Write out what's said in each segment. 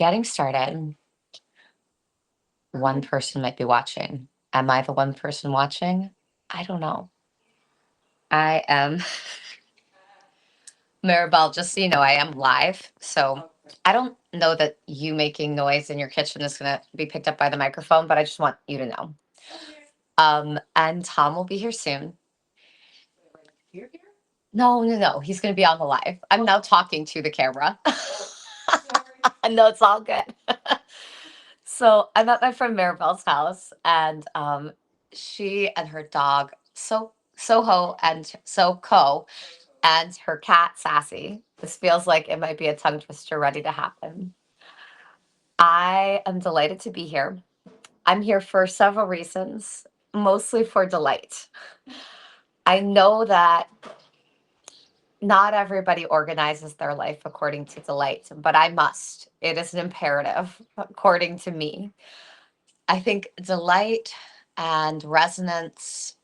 Getting started, one person might be watching. Am I the one person watching? I don't know. I am Maribel, just so you know, I am live. So I don't know that you making noise in your kitchen is going to be picked up by the microphone, but I just want you to know. And Tom will be here soon. No, no, no. He's going to be on the live. I'm now talking to the camera. No, it's all good. So I'm at my friend Maribel's house, and she and her dog Soho and SoCo and her cat Sassy. This feels like it might be a tongue twister ready to happen. I am delighted to be here. I'm here for several reasons, mostly for delight. I know that not everybody organizes their life according to delight, but I must. It is an imperative, according to me. I think delight and resonance,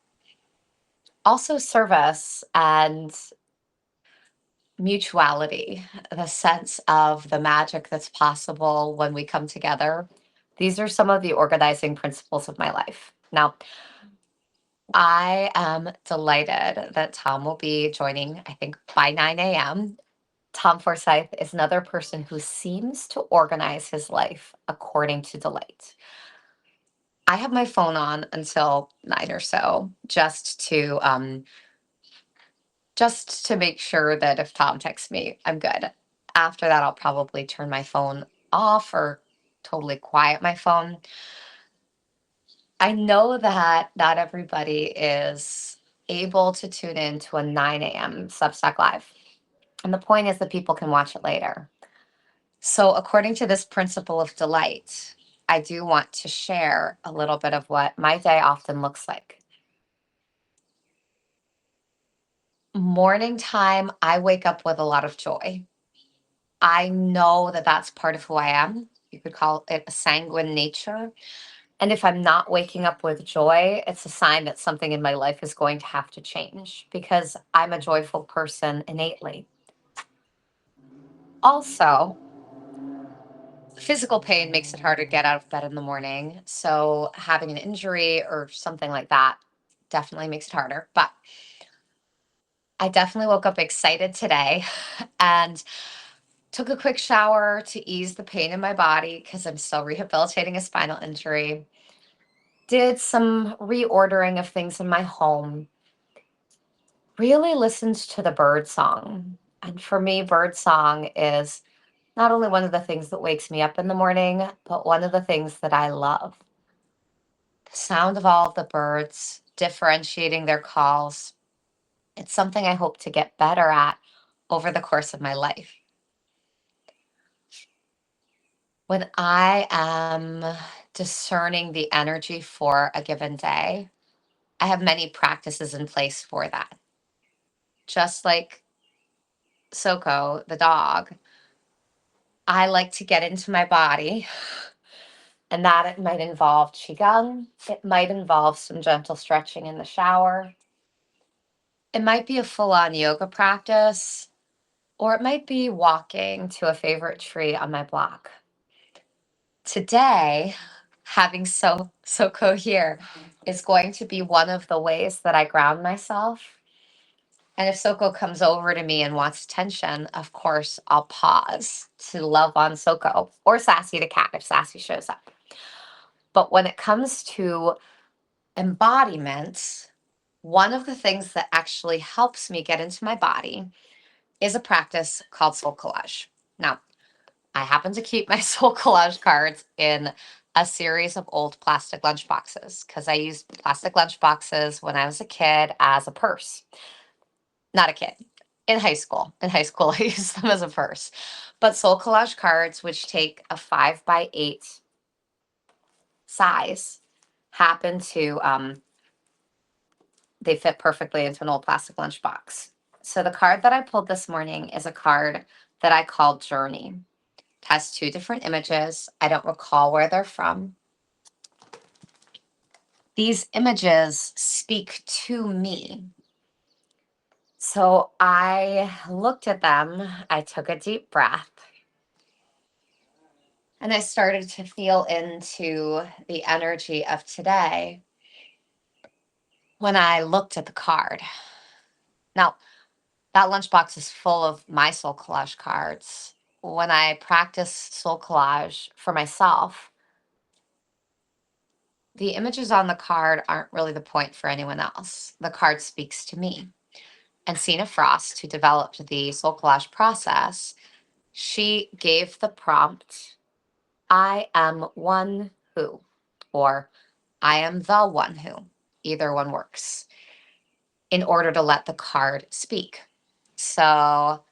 also service and mutuality, the sense of the magic that's possible when we come together. These are some of the organizing principles of my life. Now, I am delighted that Tom will be joining, I think, by 9 a.m. Tom Forsythe is another person who seems to organize his life according to delight. I have my phone on until 9 or so, just to make sure that if Tom texts me, I'm good. After that, I'll probably turn my phone off or totally quiet my phone. I know that not everybody is able to tune in to a 9 a.m. Substack Live. And the point is that people can watch it later. So, according to this principle of delight, I do want to share a little bit of what my day often looks like. Morning time, I wake up with a lot of joy. I know that that's part of who I am. You could call it a sanguine nature. And if I'm not waking up with joy, it's a sign that something in my life is going to have to change because I'm a joyful person innately. Also, physical pain makes it harder to get out of bed in the morning. So having an injury or something like that definitely makes it harder. But I definitely woke up excited today and took a quick shower to ease the pain in my body because I'm still rehabilitating a spinal injury. Did some reordering of things in my home. Really listened to the bird song. And for me, bird song is not only one of the things that wakes me up in the morning, but one of the things that I love. The sound of all of the birds, differentiating their calls. It's something I hope to get better at over the course of my life. When I am discerning the energy for a given day, I have many practices in place for that. Just like Soko, the dog, I like to get into my body, and that it might involve Qigong. It might involve some gentle stretching in the shower. It might be a full on yoga practice, or it might be walking to a favorite tree on my block. Today, having Soko here is going to be one of the ways that I ground myself. And if Soko comes over to me and wants attention, of course, I'll pause to love on Soko or Sassy the cat if Sassy shows up. But when it comes to embodiment, one of the things that actually helps me get into my body is a practice called SoulCollage. Now, I happen to keep my SoulCollage cards in a series of old plastic lunch boxes because I used plastic lunch boxes when I was a kid as a purse. Not a kid. In high school. In high school, I used them as a purse. But SoulCollage cards, which take a 5x8 size, happen to they fit perfectly into an old plastic lunchbox. So the card that I pulled this morning is a card that I call Journey. It has two different images. I don't recall where they're from. These images speak to me. So I looked at them, I took a deep breath, And I started to feel into the energy of today when I looked at the card. Now, that lunchbox is full of my Soul Collage cards. When I practice Soul Collage for myself, the images on the card aren't really the point for anyone else. The card speaks to me. And Sina Frost, who developed the Soul Collage process, she gave the prompt, I am one who, or I am the one who. Either one works, in order to let the card speak. So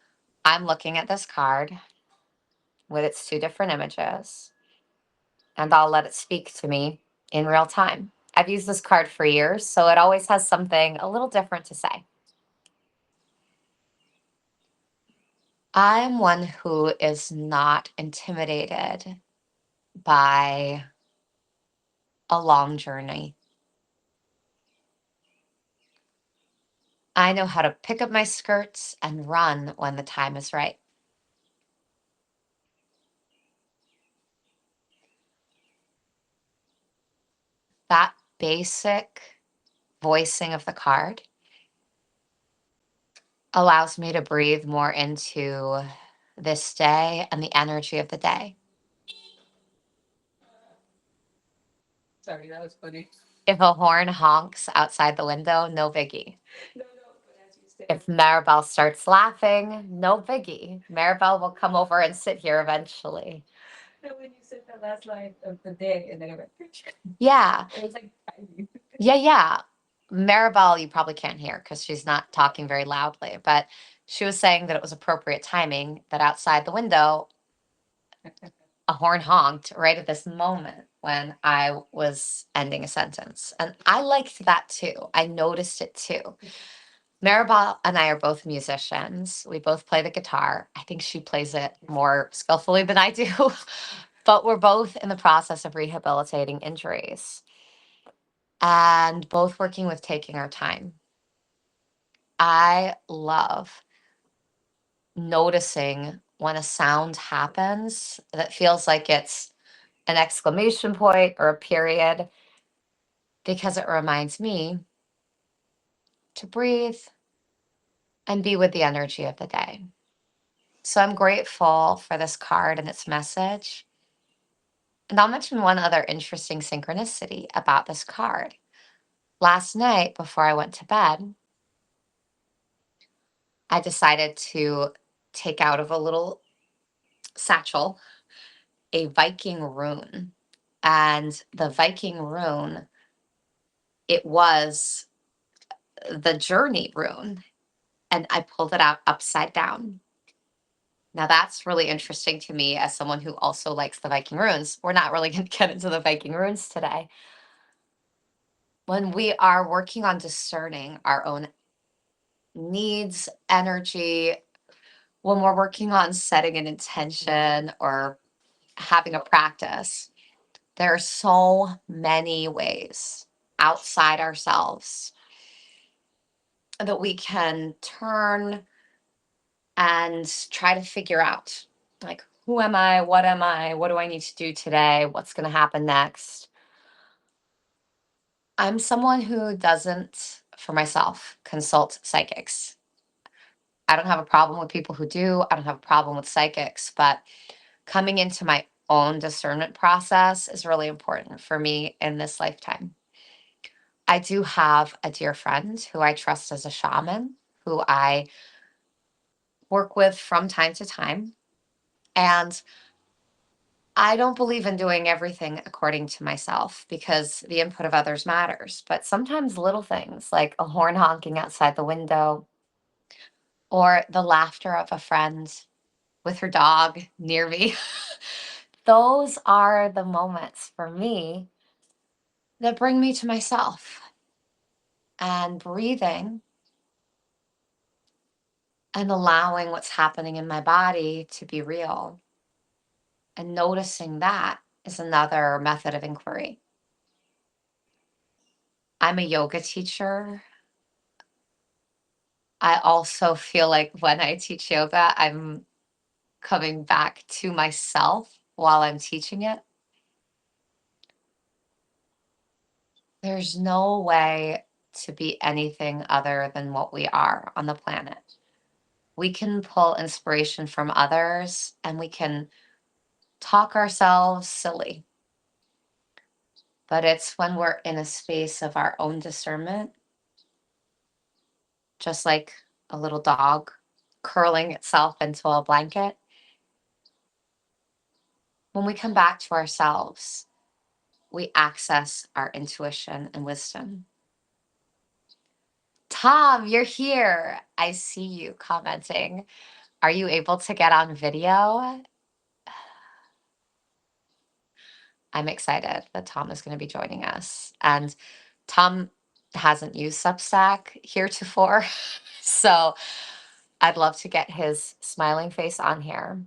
I'm looking at this card with its two different images, and I'll let it speak to me in real time. I've used this card for years, so it always has something a little different to say. I'm one who is not intimidated by a long journey. I know how to pick up my skirts and run when the time is right. That basic voicing of the card allows me to breathe more into this day and the energy of the day. Sorry, that was funny. If a horn honks outside the window, no biggie. No, but as you said, If Maribel starts laughing, no biggie. Maribel will come over and sit here eventually. when you said that last line of the day, and then it went, Yeah, it was like tiny. yeah. Maribel, you probably can't hear because she's not talking very loudly, but she was saying that it was appropriate timing that outside the window, a horn honked right at this moment when I was ending a sentence. And I liked that too. I noticed it too. Maribel and I are both musicians. We both play the guitar. I think she plays it more skillfully than I do, but we're both in the process of rehabilitating injuries and both working with taking our time. I love noticing when a sound happens that feels like it's an exclamation point or a period, because it reminds me to breathe and be with the energy of the day. So I'm grateful for this card and its message. And I'll mention one other interesting synchronicity about this card. Last night, before I went to bed, I decided to take out of a little satchel a Viking rune. And the Viking rune, it was the journey rune. And I pulled it out upside down. Now that's really interesting to me as someone who also likes the Viking runes. We're not really going to get into the Viking runes today. When we are working on discerning our own needs, energy, when we're working on setting an intention or having a practice, there are so many ways outside ourselves that we can turn and try to figure out, like, who am I? What am I? What do I need to do today? What's going to happen next? I'm someone who doesn't, for myself, consult psychics. I don't have a problem with people who do. I don't have a problem with psychics, but coming into my own discernment process is really important for me in this lifetime. I do have a dear friend who I trust as a shaman, who I work with from time to time. And I don't believe in doing everything according to myself because the input of others matters. But sometimes little things like a horn honking outside the window or the laughter of a friend with her dog near me, those are the moments for me that bring me to myself. And breathing and allowing what's happening in my body to be real and noticing that is another method of inquiry. I'm a yoga teacher. I also feel like when I teach yoga, I'm coming back to myself while I'm teaching it. There's no way to be anything other than what we are on the planet. We can pull inspiration from others and we can talk ourselves silly. But it's when we're in a space of our own discernment, just like a little dog curling itself into a blanket. When we come back to ourselves, we access our intuition and wisdom. Tom, you're here. I see you commenting. Are you able to get on video? I'm excited that Tom is going to be joining us. And Tom hasn't used Substack heretofore. So I'd love to get his smiling face on here.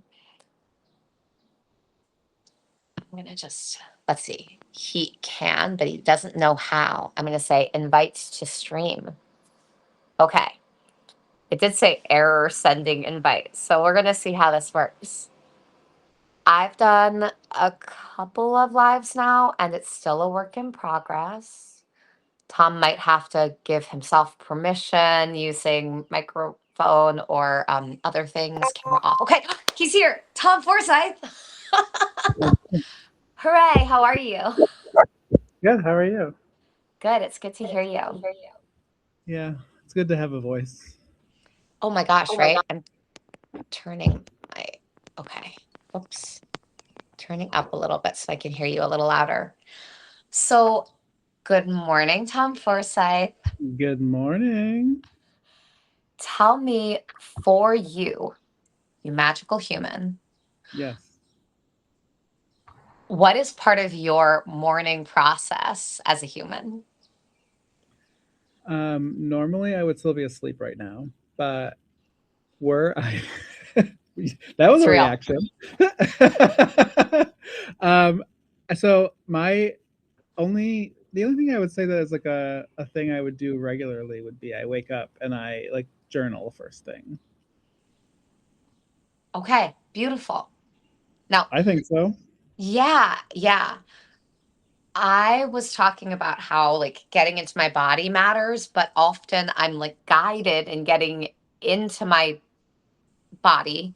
I'm going to just, let's see. He can, but he doesn't know how. I'm going to say invites to stream. Okay. It did say error sending invite. So we're going to see how this works. I've done a couple of lives now, and it's still a work in progress. Tom might have to give himself permission using microphone or other things. Camera off. Okay, he's here. Tom Forsythe. Hooray! How are you? Good. How are you? Good. It's good to hear you. Yeah, it's good to have a voice. Oh my gosh! Right? I'm turning my. Okay. Oops. Turning up a little bit so I can hear you a little louder. So, good morning, Tom Forsythe. Good morning. Tell me, for you, you magical human, Yes. what is part of your morning process as a human? Normally I would still be asleep right now, but were I that was It's a real. reaction. um, so the only thing I would say that is like a thing I would do regularly would be I wake up and I like journal first thing. Okay, beautiful. Now, I think so. yeah. I was talking about how like getting into my body matters, but often I'm like guided in getting into my body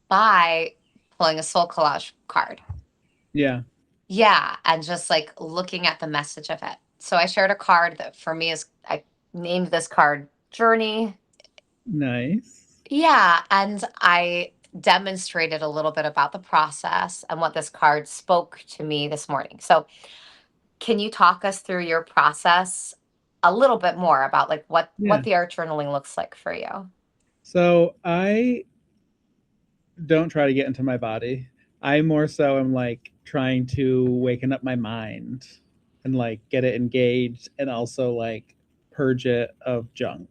by pulling a SoulCollage card. Yeah. Yeah, and just like looking at the message of it. So I shared a card that for me is, I named this card Journey. Nice. Yeah, and I demonstrated a little bit about the process and what this card spoke to me this morning. So, can you talk us through your process a little bit more about like what Yeah. the art journaling looks like for you? So I don't try to get into my body. I more so am like trying to waken up my mind and like get it engaged and also like purge it of junk.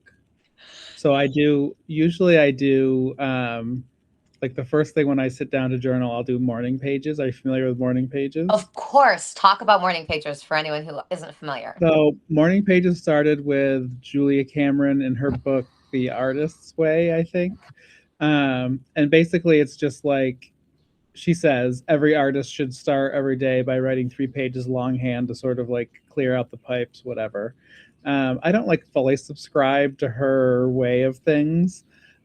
So I do like the first thing when I sit down to journal, I'll do morning pages. Are you familiar with morning pages? Of course, talk about morning pages for anyone who isn't familiar. So morning pages started with Julia Cameron in her book The Artist's Way, I think. And basically it's just like she says every artist should start every day by writing 3 pages longhand to sort of like clear out the pipes, whatever. I don't like fully subscribe to her way of things,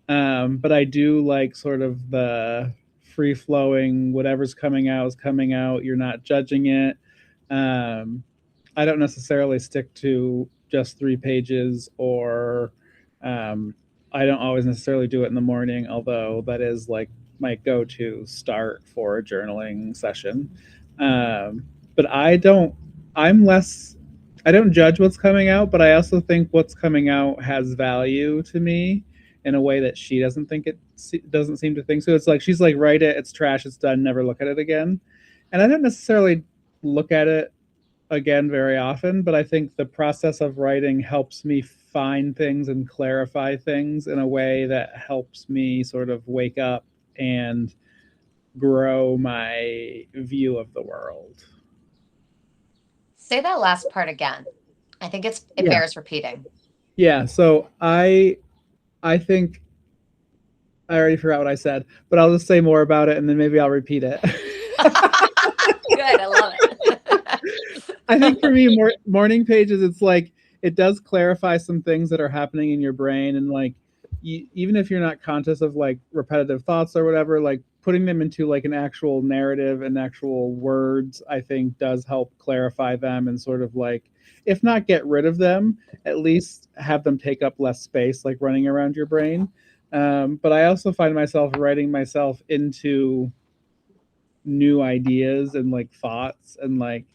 but I do like sort of the free flowing, whatever's coming out is coming out. You're not judging it. Um, I don't necessarily stick to just 3 pages, or I don't always necessarily do it in the morning, although that is like my go-to start for a journaling session. But I'm less, I don't judge what's coming out, but I also think what's coming out has value to me in a way that she doesn't seem to think so. It's like she's like, write it, it's trash, it's done, never look at it again. And I don't necessarily look at it again very often, but I think the process of writing helps me find things and clarify things in a way that helps me sort of wake up and grow my view of the world. Say that last part again. I think it bears repeating. Yeah, so I think I already forgot what I said, but I'll just say more about it and then maybe I'll repeat it. Good, I love it. I think for me, morning pages, it's like it does clarify some things that are happening in your brain, and like even if you're not conscious of like repetitive thoughts or whatever, like putting them into like an actual narrative and actual words, I think does help clarify them and sort of like, if not get rid of them, at least have them take up less space, like running around your brain. But I also find myself writing myself into new ideas and like thoughts and like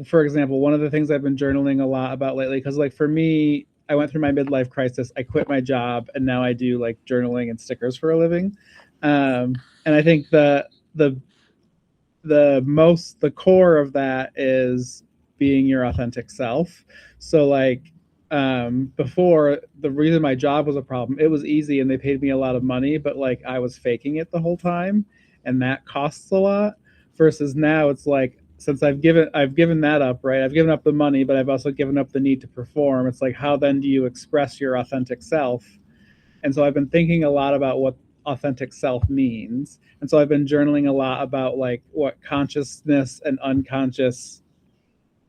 for example, one of the things I've been journaling a lot about lately, because like for me, I went through my midlife crisis, I quit my job, and now I do like journaling and stickers for a living. And I think the core of that is being your authentic self. So like before, the reason my job was a problem, it was easy and they paid me a lot of money, but like I was faking it the whole time, and that costs a lot. Versus now it's like, since I've given that up, right? I've given up the money, but I've also given up the need to perform. It's like, how then do you express your authentic self? And so I've been thinking a lot about what authentic self means. And so I've been journaling a lot about like what consciousness and unconscious,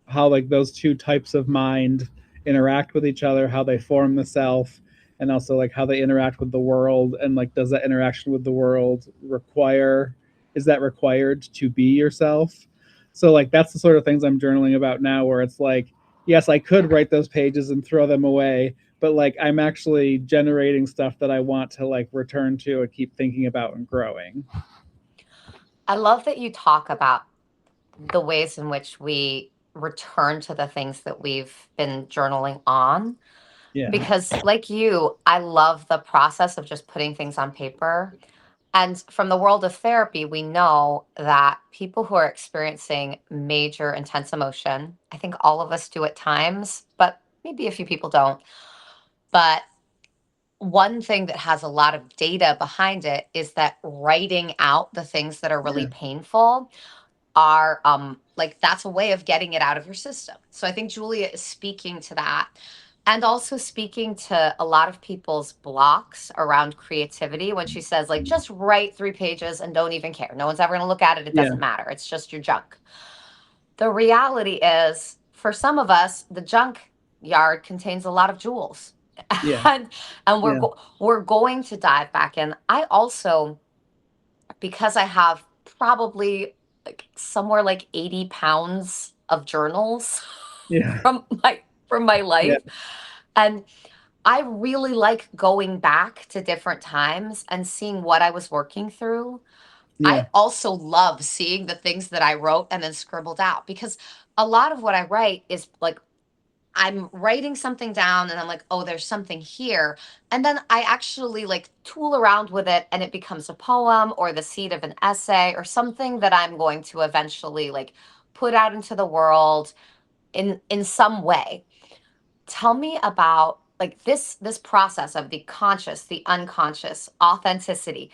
how like those two types of mind interact with each other, how they form the self, and also like how they interact with the world, and like does that interaction with the world require, is that required to be yourself? So like that's the sort of things I'm journaling about now, where it's like, yes, I could write those pages and throw them away, but like I'm actually generating stuff that I want to like return to and keep thinking about and growing. I love that you talk about the ways in which we return to the things that we've been journaling on. Yeah. Because, like you, I love the process of just putting things on paper. And from the world of therapy, we know that people who are experiencing major intense emotion, I think all of us do at times, but maybe a few people don't. But one thing that has a lot of data behind it is that writing out the things that are really Yeah. painful are like that's a way of getting it out of your system. So I think Julia is speaking to that, and also speaking to a lot of people's blocks around creativity when she says like just write 3 pages and don't even care, no one's ever going to look at it, it Yeah. doesn't matter, it's just your junk. The reality is, for some of us, the junk yard contains a lot of jewels. Yeah. and Yeah. we're going to dive back in. I also, because I have probably like somewhere like 80 pounds of journals Yeah. from my Yeah. life, and I really like going back to different times and seeing what I was working through. Yeah. I also love seeing the things that I wrote and then scribbled out, because a lot of what I write is like I'm writing something down and I'm like, oh, there's something here. And then I actually like tool around with it and it becomes a poem or the seed of an essay or something that I'm going to eventually like put out into the world in some way. Tell me about like this process of the conscious, the unconscious, authenticity.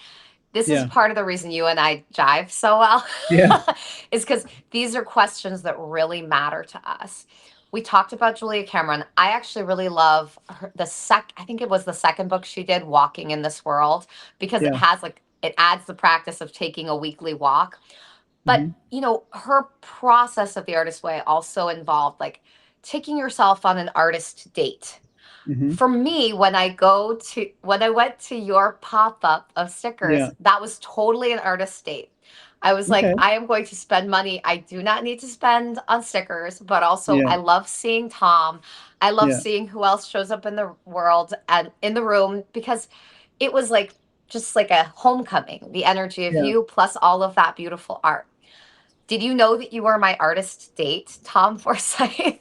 This is Yeah. part of the reason you and I jive so well, Yeah. is because these are questions that really matter to us. We talked about Julia Cameron. I actually really love I think it was the second book she did, Walking in This World, because it Yeah. has like, it adds the practice of taking a weekly walk. But, Hmm. her process of the artist way also involved like taking yourself on an artist date. Hmm. For me, when I went to your pop-up of stickers, Yeah. that was totally an artist date. I was like, Okay. I am going to spend money I do not need to spend on stickers, but also Yeah. I love seeing Tom. I love Yeah. seeing who else shows up in the world and in the room, because it was like just like a homecoming, the energy of Yeah. you plus all of that beautiful art. Did you know that you were my artist date, Tom Forsythe?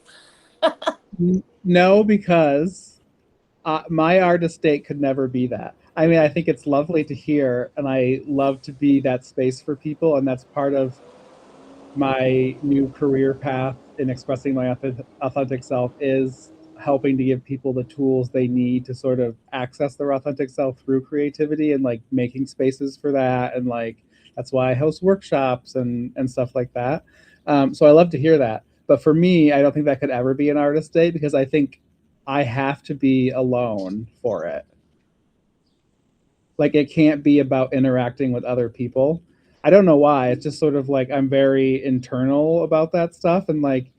No, because my artist date could never be that. I mean, I think it's lovely to hear, and I love to be that space for people, and that's part of my new career path in expressing my authentic self, is helping to give people the tools they need to sort of access their authentic self through creativity, and like making spaces for that, and like that's why I host workshops and stuff like that. So I love to hear that. But for me, I don't think that could ever be an artist day, because I think I have to be alone for it. Like it can't be about interacting with other people. I don't know why. It's just sort of like I'm very internal about that stuff, and like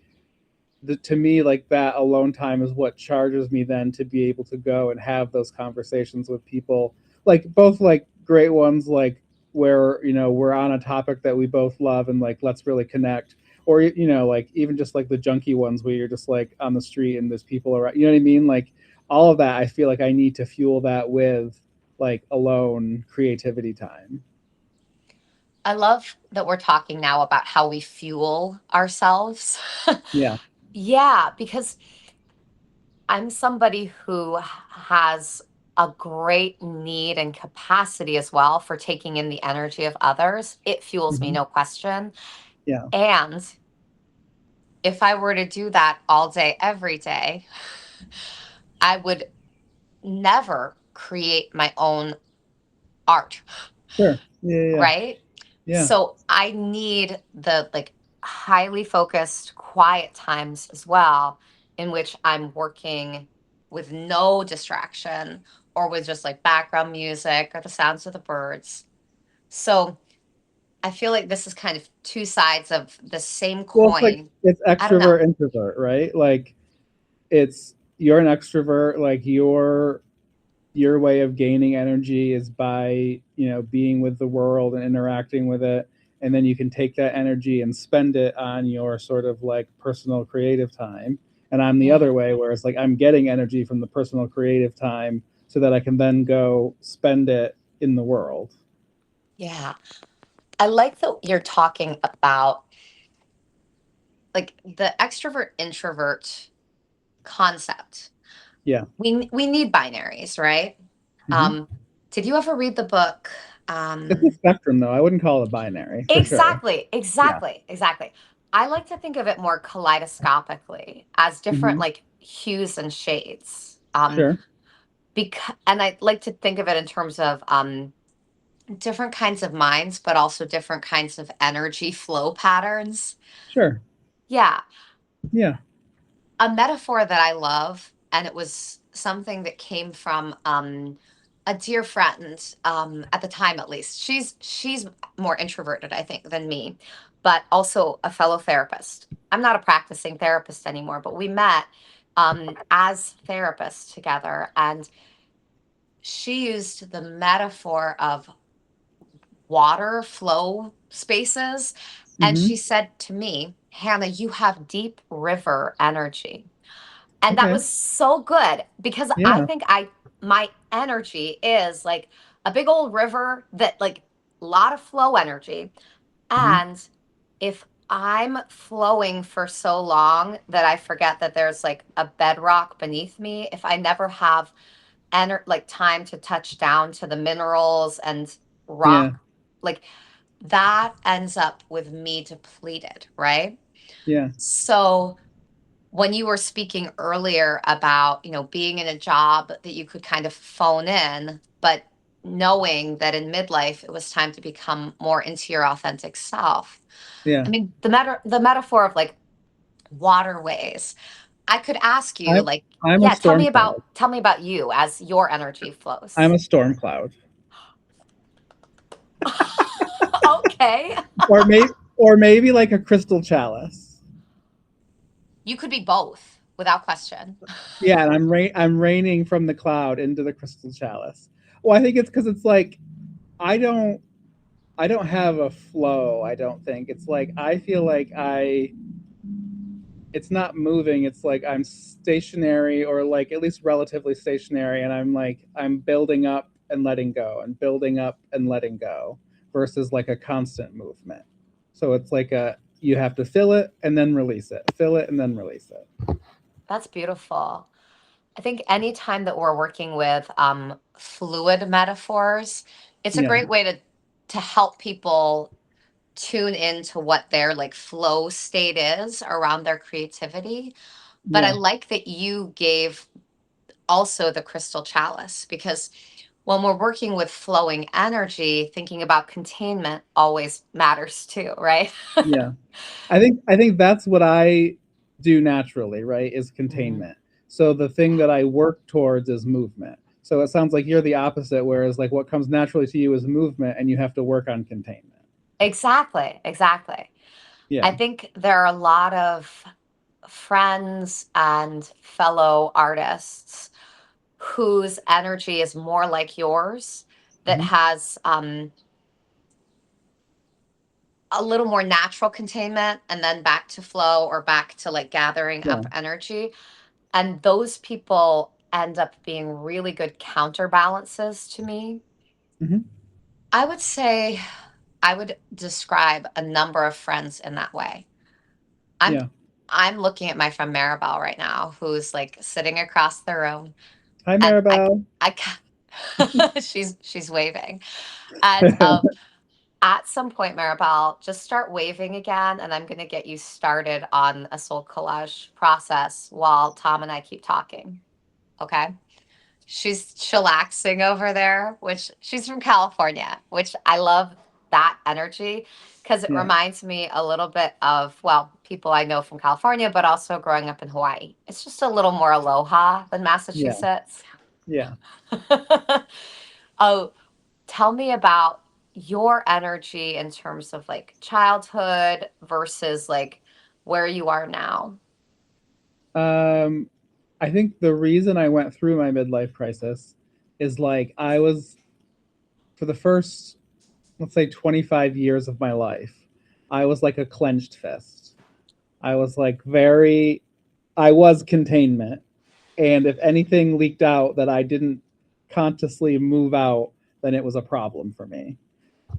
to me, like that alone time is what charges me then to be able to go and have those conversations with people, like both like great ones, like where we're on a topic that we both love and like let's really connect, or like even just like the junky ones where you're just like on the street and there's people around, you know what I mean, like all of that. I feel like I need to fuel that with like alone creativity time. I love that we're talking now about how we fuel ourselves. Yeah. Yeah, because I'm somebody who has a great need and capacity as well for taking in the energy of others. It fuels me, Hmm. no question. Yeah. And if I were to do that all day, every day, I would never create my own art, Sure. Yeah. Yeah. right? Yeah. So I need the like highly focused, quiet times as well, in which I'm working with no distraction or with just like background music or the sounds of the birds. So I feel like this is kind of two sides of the same Well, it's like coin. it's I don't know. extrovert introvert, right? Like it's you're an extrovert, like your way of gaining energy is by being with the world and interacting with it, and then you can take that energy and spend it on your sort of like personal creative time. And I'm the Yeah. other way, where it's like I'm getting energy from the personal creative time so that I can then go spend it in the world. Yeah. I like that you're talking about like the extrovert introvert concept. Yeah. We need binaries, right? Hmm. Um, did you ever read the book? It's a spectrum, though. I wouldn't call it binary for sure. Exactly, Yeah. exactly, exactly. I like to think of it more kaleidoscopically as different Hmm. like hues and shades. Sure. Because and I like to think of it in terms of different kinds of minds, but also different kinds of energy flow patterns. Sure. Yeah, Yeah. a metaphor that I love, and it was something that came from a dear friend at the time, at least. She's more introverted, I think, than me, but also a fellow therapist. I'm not a practicing therapist anymore, but we met as therapists together, and she used the metaphor of water flow spaces, and Hmm. she said to me, "Hannah, you have deep river energy." And that Okay. was so good because I Yeah. think my energy is like a big old river that like a lot of flow energy. Hmm. And if I'm flowing for so long that I forget that there's like a bedrock beneath me, if I never have like time to touch down to the minerals and Yeah. rock, like that ends up with me depleted, right? Yeah. So when you were speaking earlier about, being in a job that you could kind of phone in, but knowing that in midlife it was time to become more into your authentic self. Yeah. I mean, the metaphor of like waterways. I could ask you I'm like, I'm a yeah, storm cloud. tell me about you as your energy I'm flows. a storm cloud. Okay. Or maybe like a crystal chalice. You could be both without question. Yeah, and I'm raining from the cloud into the crystal chalice. Well, I think it's because it's like I don't I don't have a flow. I don't think it's like I feel like it's not moving. It's like I'm stationary, or like at least relatively stationary, and I'm building up and letting go and building up and letting go versus like a constant movement. So it's like a you have to fill it and then release it. Fill it and then release it. That's beautiful. I think anytime that we're working with fluid metaphors, it's a Yeah. great way to help people tune into what their like flow state is around their creativity. But I Yeah. like that you gave also the crystal chalice because when we're working with flowing energy, thinking about containment always matters too, right? Yeah. I think that's what I do naturally, right? Is Mhm. containment. So the thing that I work towards is movement. So it sounds like you're the opposite, whereas like what comes naturally to you is movement, and you have to work on containment. Exactly. Exactly. Yeah. I think there are a lot of friends and fellow artists whose energy is more like yours, that Mhm. has a little more natural containment and then back to flow or back to like gathering Yeah. up energy. And those people end up being really good counterbalances to me. Mhm. I would say I would describe a number of friends in that way. I'm Yeah. I'm looking at my friend Maribel right now, who's like sitting across the room, Hi, and Maribel. she's waving, and at some point, Maribel, just start waving again, and I'm going to get you started on a soul collage process while Tom and I keep talking. Okay? She's chillaxing over there, which she's from California, which I love that energy because it Yeah. reminds me a little bit of, well, people I know from California, but also growing up in Hawaii. It's just a little more aloha than Yeah. Massachusetts. Yeah. Oh, tell me about your energy in terms of like childhood versus like where you are now. Um, I think the reason I went through my midlife crisis is like I was for the first, let's say, 25 years of my life, I was like a clenched fist. I was like I was containment. And if anything leaked out that I didn't consciously move out, then it was a problem for me.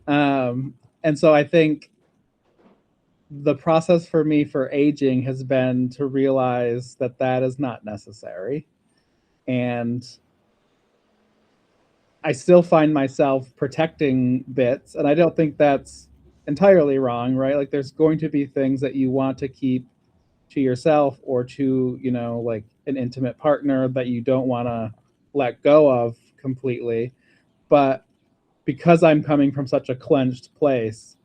And so I think the process for me for aging has been to realize that that is not necessary. And I still find myself protecting bits, and I don't think that's entirely wrong, right? Like there's going to be things that you want to keep to yourself or to, like an intimate partner that you don't want to let go of completely. But because I'm coming from such a clenched place,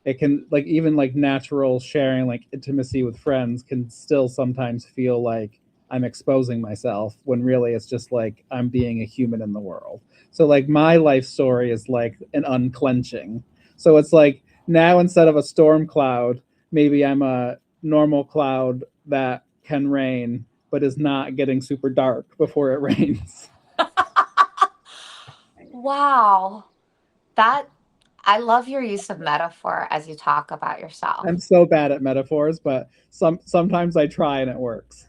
it can like even like natural sharing, like intimacy with friends can still sometimes feel like I'm exposing myself when really it's just like I'm being a human in the world. So like my life story is like an unclenching. So it's like now instead of a storm cloud, maybe I'm a normal cloud that can rain but is not getting super dark before it rains. Wow. That I love your use of metaphor as you talk about yourself. I'm so bad at metaphors, but sometimes I try and it works.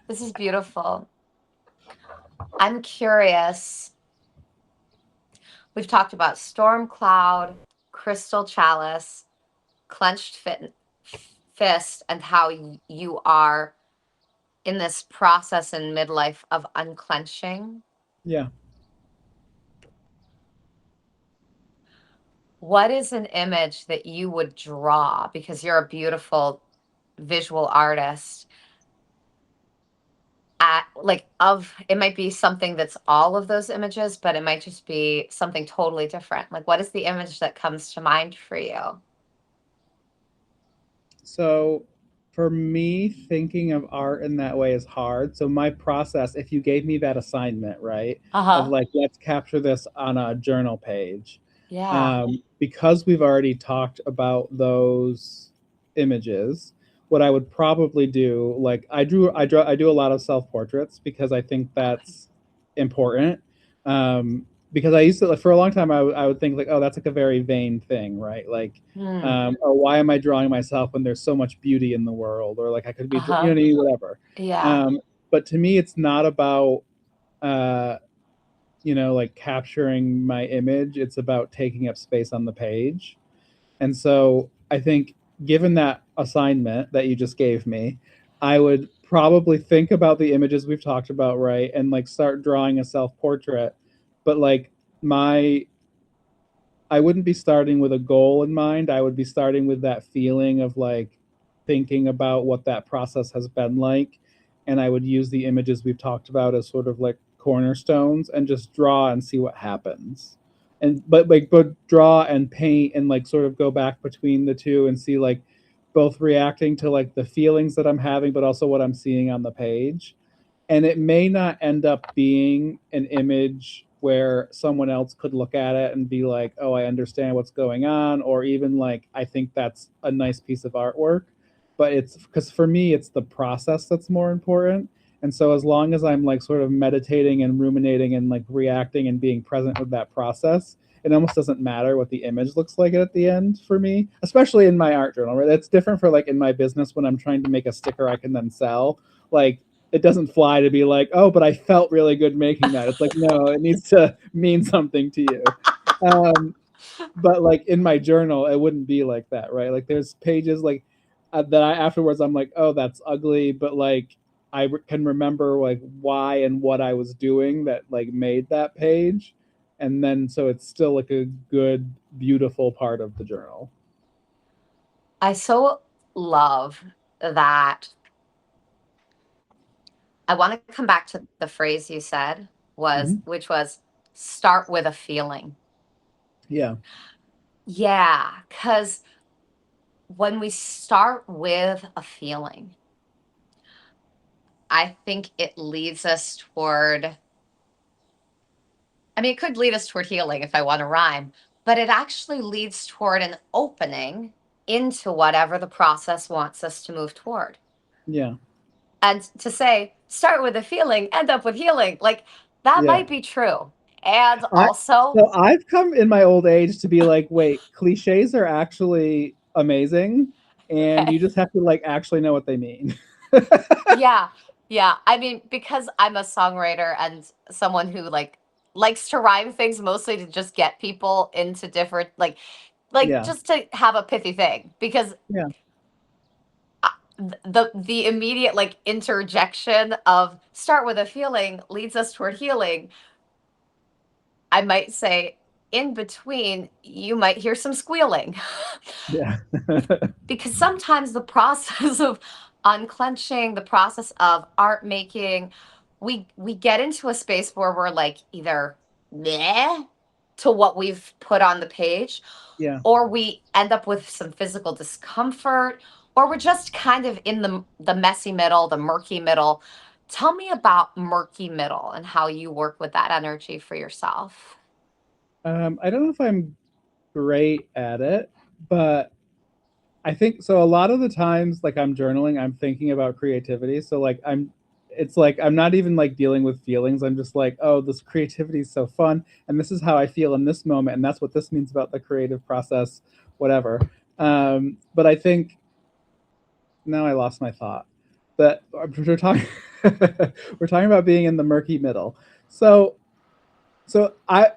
This is beautiful. I'm curious. We've talked about storm cloud, crystal chalice, clenched fist, and how you are in this process in midlife of unclenching. Yeah. What is an image that you would draw, because you're a beautiful visual artist, at like of it might be something that's all of those images, but it might just be something totally different. Like what is the image that comes to mind for you? So for me, thinking of art in that way is hard. So my process, if you gave me that assignment, right, of Uh-huh. like, let's capture this on a journal page, Yeah. because we've already talked about those images, what I would probably do, like I do a lot of self portraits because I think Okay. that's important. Because I used to, like, for a long time, I would think like, oh, that's like a very vain thing, right? Like, Hmm. oh, why am I drawing myself when there's so much beauty in the world? Or like I could be, Uh-huh. whatever. Yeah. But to me, it's not about, uh, like capturing my image. It's about taking up space on the page. And so I think, given that assignment that you just gave me, I would probably think about the images we've talked about, right? And like start drawing a self portrait. But like my I wouldn't be starting with a goal in mind. I would be starting with that feeling of like thinking about what that process has been like. And I would use the images we've talked about as sort of like cornerstones and just draw and see what happens. And but draw and paint and like sort of go back between the two and see like both reacting to like the feelings that I'm having, but also what I'm seeing on the page. And it may not end up being an image where someone else could look at it and be like, oh, I understand what's going on, or even like, I think that's a nice piece of artwork. But it's because for me, it's the process that's more important. And so as long as I'm like sort of meditating and ruminating and like reacting and being present with that process, it almost doesn't matter what the image looks like at the end for me, especially in my art journal, right? It's different for like in my business when I'm trying to make a sticker I can then sell. Like it doesn't fly to be like, oh, but I felt really good making that. It's like, no, it needs to mean something to you. But like in my journal, it wouldn't be like that, right? Like there's pages like that I afterwards I'm like, oh, that's ugly, but like can remember like why and what I was doing that like made that page, and then so it's still like a good, beautiful part of the journal. I so love that. I want to come back to the phrase you said which was start with a feeling. Yeah. Yeah, because when we start with a feeling, I think it leads us toward, I mean, it could lead us toward healing if I want to rhyme, but it actually leads toward an opening into whatever the process wants us to move toward. Yeah. And to say, start with a feeling, end up with healing, like that might be true. And also, so I've come in my old age to be like, wait, cliches are actually amazing, and you just have to like actually know what they mean. yeah, yeah. I mean, because I'm a songwriter and someone who like likes to rhyme things mostly to just get people into different like Yeah. just to have a pithy thing, because Yeah. The immediate like interjection of start with a feeling leads us toward healing. I might say in between you might hear some squealing. Yeah. Because sometimes the process of unclenching, the process of art making, we get into a space where we're like either meh to what we've put on the page, Yeah. or we end up with some physical discomfort, or we're just kind of in the messy middle, the murky middle. Tell me about murky middle and how you work with that energy for yourself. I don't know if I'm great at it, but I think so. A lot of the times, like I'm journaling, I'm thinking about creativity. So like it's like I'm not even like dealing with feelings. I'm just like, oh, this creativity is so fun, and this is how I feel in this moment, and that's what this means about the creative process, whatever. But I think now I lost my thought. But we're talking we're talking about being in the murky middle. So I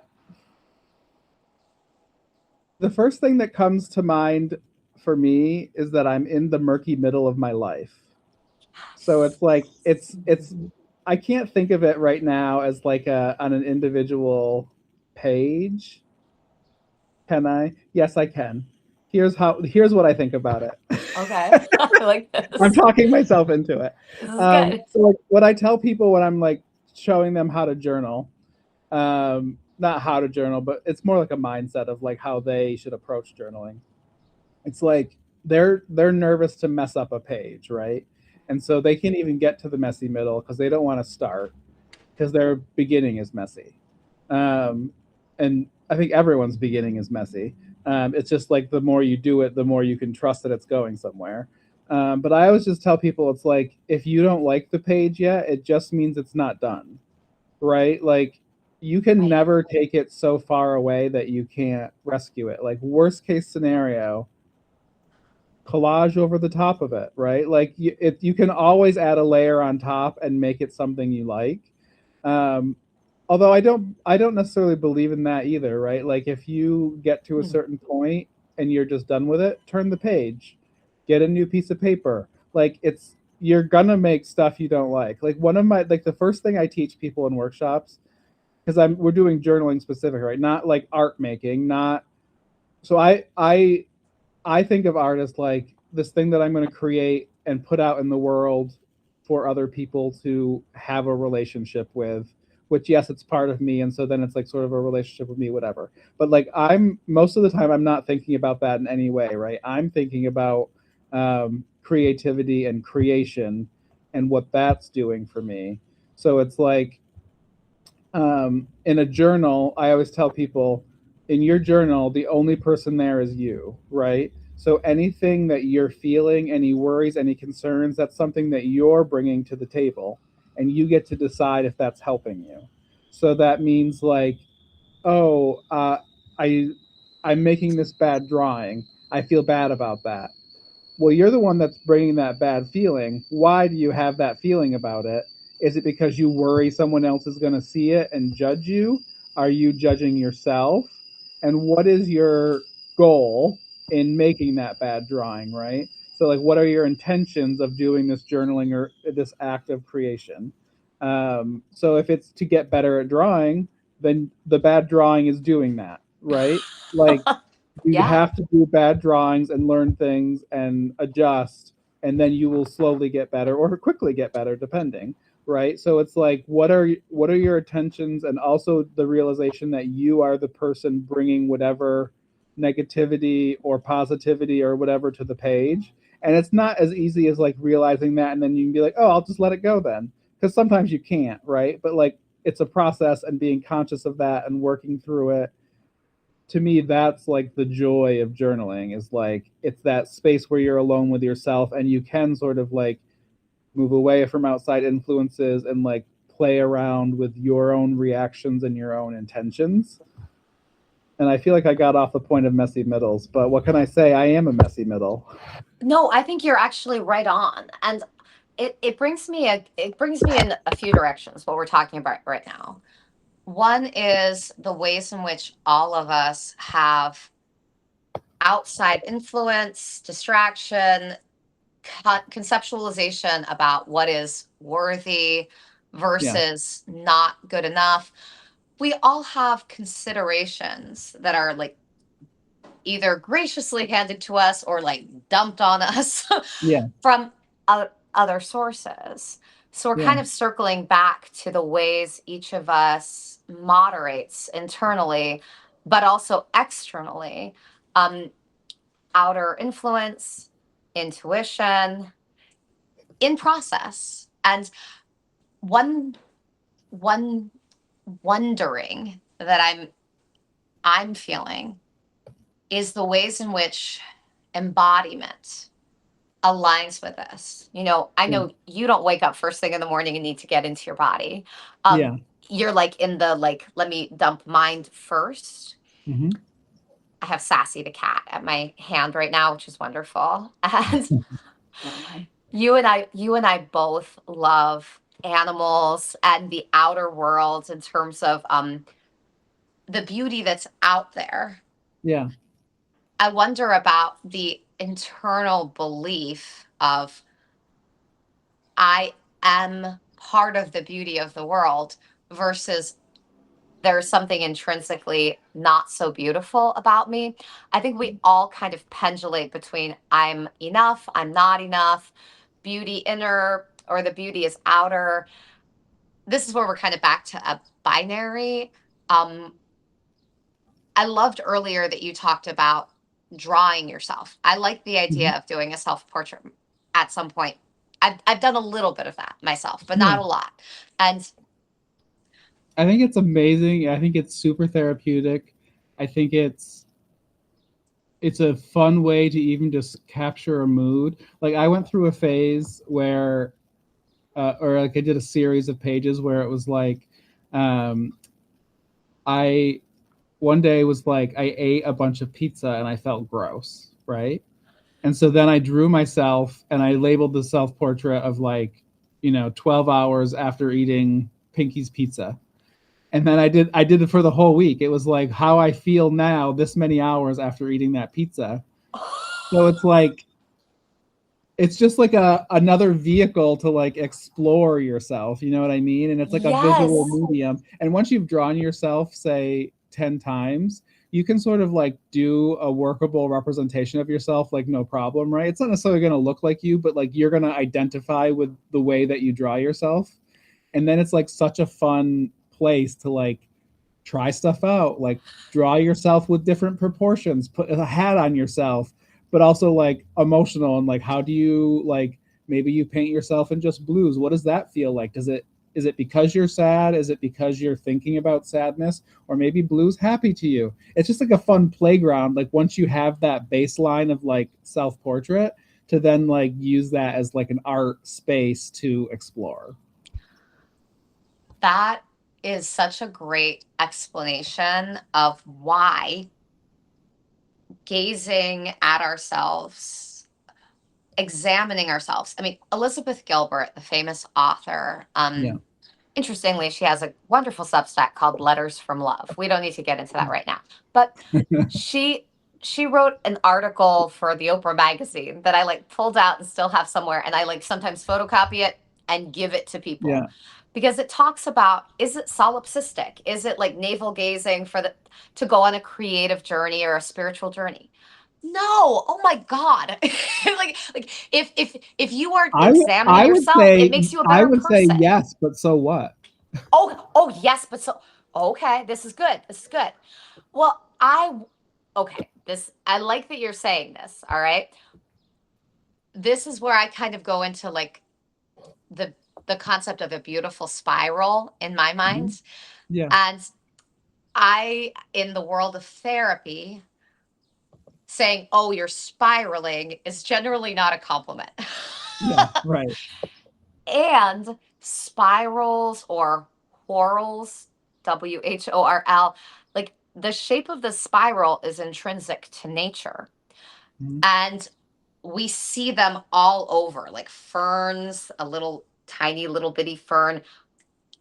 the first thing that comes to mind for me is that I'm in the murky middle of my life. So it's like it's I can't think of it right now as like on an individual page. Can I? Yes, I can. Here's what I think about it. Okay. I like this. I'm talking myself into it. This is good. So like what I tell people when I'm like showing them how to journal, not how to journal, but it's more like a mindset of like how they should approach journaling. It's like they're nervous to mess up a page, right? And so they can't even get to the messy middle because they don't want to start because their beginning is messy. And I think everyone's beginning is messy. It's just like the more you do it, the more you can trust that it's going somewhere. But I always just tell people it's like if you don't like the page yet, it just means it's not done, right? Like you can never take it so far away that you can't rescue it. Like worst case scenario, collage over the top of it, right? Like you can always add a layer on top and make it something you like. Although I don't necessarily believe in that either, right? Like if you get to a certain point and you're just done with it, turn the page, get a new piece of paper. Like you're gonna make stuff you don't like. Like one of my like the first thing I teach people in workshops, because we're doing journaling specific, right? Not like art making, not so I think of art as like this thing that I'm going to create and put out in the world for other people to have a relationship with, which yes, it's part of me. And so then it's like sort of a relationship with me, whatever. But like most of the time, I'm not thinking about that in any way, right? I'm thinking about creativity and creation and what that's doing for me. So it's like, In a journal, I always tell people, in your journal, the only person there is you, right? So anything that you're feeling, any worries, any concerns, that's something that you're bringing to the table, and you get to decide if that's helping you. So that means like, oh, I I'm making this bad drawing. I feel bad about that. Well, you're the one that's bringing that bad feeling. Why do you have that feeling about it? Is it because you worry someone else is going to see it and judge you? Are you judging yourself? And what is your goal in making that bad drawing, right? So, like, what are your intentions of doing this journaling or this act of creation? So, if it's to get better at drawing, then the bad drawing is doing that, right? Like, you Yeah. have to do bad drawings and learn things and adjust, and then you will slowly get better or quickly get better depending, right? So it's like, what are your intentions, and also the realization that you are the person bringing whatever negativity or positivity or whatever to the page. And it's not as easy as like realizing that and then you can be like, oh, I'll just let it go then, because sometimes you can't, right? But like, it's a process, and being conscious of that and working through it, to me, that's like the joy of journaling, is like, it's that space where you're alone with yourself and you can sort of like move away from outside influences and like play around with your own reactions and your own intentions. And I feel like I got off the point of messy middles, but what can I say? I am a messy middle. No, I think you're actually right on. And it brings me in a few directions what we're talking about right now. One is the ways in which all of us have outside influence, distraction, conceptualization about what is worthy Yeah. versus not good enough. We all have considerations that are like either graciously handed to us or like dumped on us Yeah. from other sources. So we're Yeah. kind of circling back to the ways each of us moderates internally, but also externally. Um, Outer influence, intuition, in process, and one one wondering that I'm feeling is the ways in which embodiment aligns with this. I Yeah. know you don't wake up first thing in the morning and need to get into your body. Um, Yeah. you're like in the like, let me dump mind first. Hmm. I have Sassy the cat at my hand right now, which is wonderful. And you and I both love animals and the outer world in terms of the beauty that's out there. Yeah. I wonder about the internal belief of I am part of the beauty of the world versus there's something intrinsically not so beautiful about me. I think we all kind of pendulate between I'm enough, I'm not enough, beauty inner or the beauty is outer. This is where we're kind of back to a binary. Um, I loved earlier that you talked about drawing yourself. I like the Hmm. idea of doing a self portrait at some point. I've done a little bit of that myself, but Yeah. not a lot. And I think it's amazing. I think it's super therapeutic. I think it's a fun way to even just capture a mood. Like, I went through a phase where or like I did a series of pages where it was like, um, I one day was like, I ate a bunch of pizza and I felt gross, right? And so then I drew myself and I labeled the self portrait of like, 12 hours after eating Pinky's pizza. And then I did it for the whole week. It was like how I feel now this many hours after eating that pizza. So it's like, it's just like another vehicle to like explore yourself, you know what I mean? And it's like a visual yes, medium, and once you've drawn yourself say 10 times, you can sort of like do a workable representation of yourself, like, no problem, right? It's not necessarily going to look like you, but like you're going to identify with the way that you draw yourself. And then it's like such a fun place to like try stuff out, like draw yourself with different proportions, put a hat on yourself, but also like emotional, and like how do you like, maybe you paint yourself in just blues. What does that feel like? is it because you're sad? Is it because you're thinking about sadness? Or maybe blue's happy to you? It's just like a fun playground. Like once you have that baseline of like self-portrait, to then like use that as like an art space to explore. That is such a great explanation of why gazing at ourselves, examining ourselves. I mean, Elizabeth Gilbert, the famous author, Yeah. interestingly, she has a wonderful Substack called Letters from Love. We don't need to get into that right now. But she wrote an article for the Oprah magazine that I like pulled out and still have somewhere, and I like sometimes photocopy it and give it to people. Yeah. Because it talks about, is it solipsistic? Is it like navel gazing to go on a creative journey or a spiritual journey? No. Oh my God. like if you are examining yourself, it makes you a better person. Yes, but so what? Oh yes, but so okay, this is good. This is good. Well, I like that you're saying this, all right? This is where I kind of go into like the concept of a beautiful spiral in my mind. Yeah. And I, in the world of therapy, saying, oh, you're spiraling is generally not a compliment. Yeah, right. And spirals or whorls, WHORL, like the shape of the spiral is intrinsic to nature. Mhm. And we see them all over, like ferns, a little tiny little bitty fern,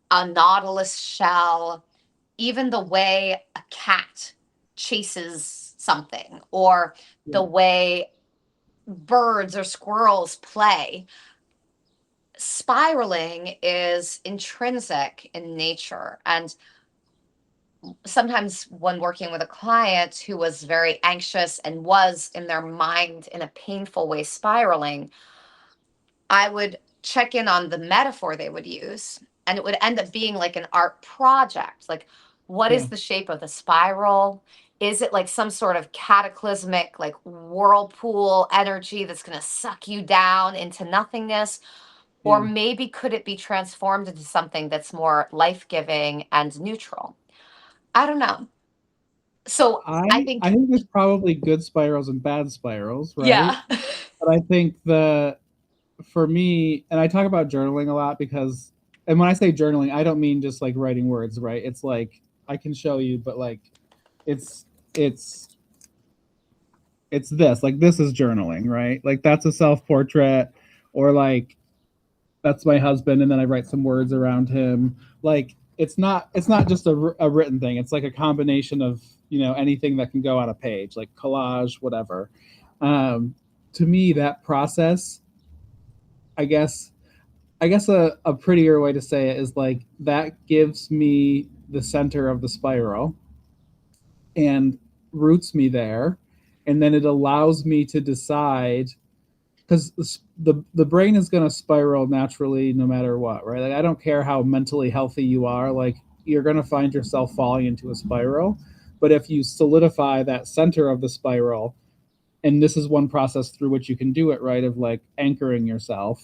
a nautilus shell, even the way a cat chases something, or the way birds or squirrels play. Spiraling is intrinsic in nature. And sometimes when working with a client who was very anxious and was in their mind in a painful way spiraling, I would check in on the metaphor they would use, and it would end up being like an art project. Like, what is the shape of the spiral? Is it like some sort of cataclysmic, like whirlpool energy that's going to suck you down into nothingness? Or maybe could it be transformed into something that's more life-giving and neutral? I don't know. So I think there's probably good spirals and bad spirals, right? Yeah. But I think for me, and I talk about journaling a lot because, and when I say journaling, I don't mean just like writing words, right? It's like, I can show you, but like, it's this, like, this is journaling, right? Like that's a self-portrait, or like, that's my husband, and then I write some words around him. Like it's not just a written thing. It's like a combination of, you know, anything that can go on a page, like collage, whatever. To me, that process, I guess a prettier way to say it is like that gives me the center of the spiral and roots me there, and then it allows me to decide, because the brain is going to spiral naturally no matter what, right? Like I don't care how mentally healthy you are, like you're going to find yourself falling into a spiral. But if you solidify that center of the spiral, and this is one process through which you can do it, right, of like anchoring yourself,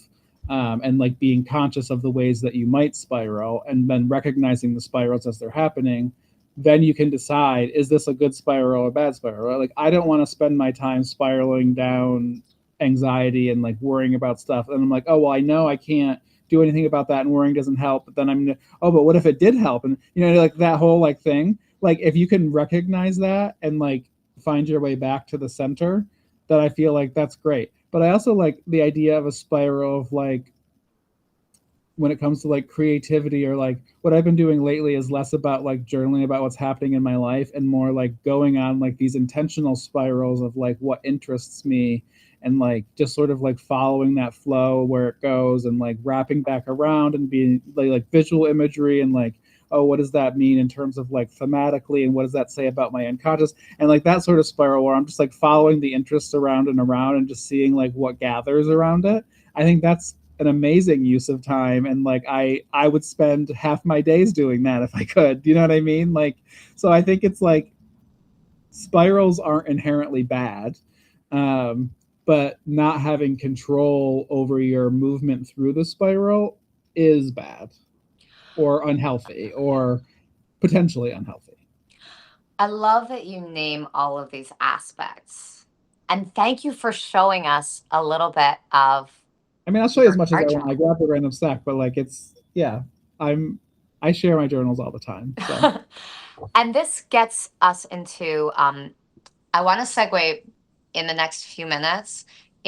and like being conscious of the ways that you might spiral, and then recognizing the spirals as they're happening, then you can decide, is this a good spiral or a bad spiral, right? Like I don't want to spend my time spiraling down anxiety and like worrying about stuff, and I'm like, oh well, I know I can't do anything about that, and worrying doesn't help. But then oh, but what if it did help? And you know, like that whole like thing, like if you can recognize that and like find your way back to the center, that I feel like that's great. But I also like the idea of a spiral of like, when it comes to like creativity, or like what I've been doing lately is less about like journaling about what's happening in my life, and more like going on like these intentional spirals of like what interests me, and like just sort of like following that flow where it goes, and like wrapping back around and being like visual imagery, and like, oh, what does that mean in terms of like thematically, and what does that say about my unconscious, and like that sort of spiral where I'm just like following the interests around and just seeing like what gathers around it. I think that's an amazing use of time, and like I would spend half my days doing that if I could, you know what I mean? Like, so I think it's like spirals aren't inherently bad, but not having control over your movement through the spiral is bad. or unhealthy or potentially unhealthy. I love that you name all of these aspects. And thank you for showing us a little bit of I mean, I'll show you as your much as I art want. I journal. grab a random stack, but like it's yeah, I share my journals all the time. So And this gets us into I want to segue in the next few minutes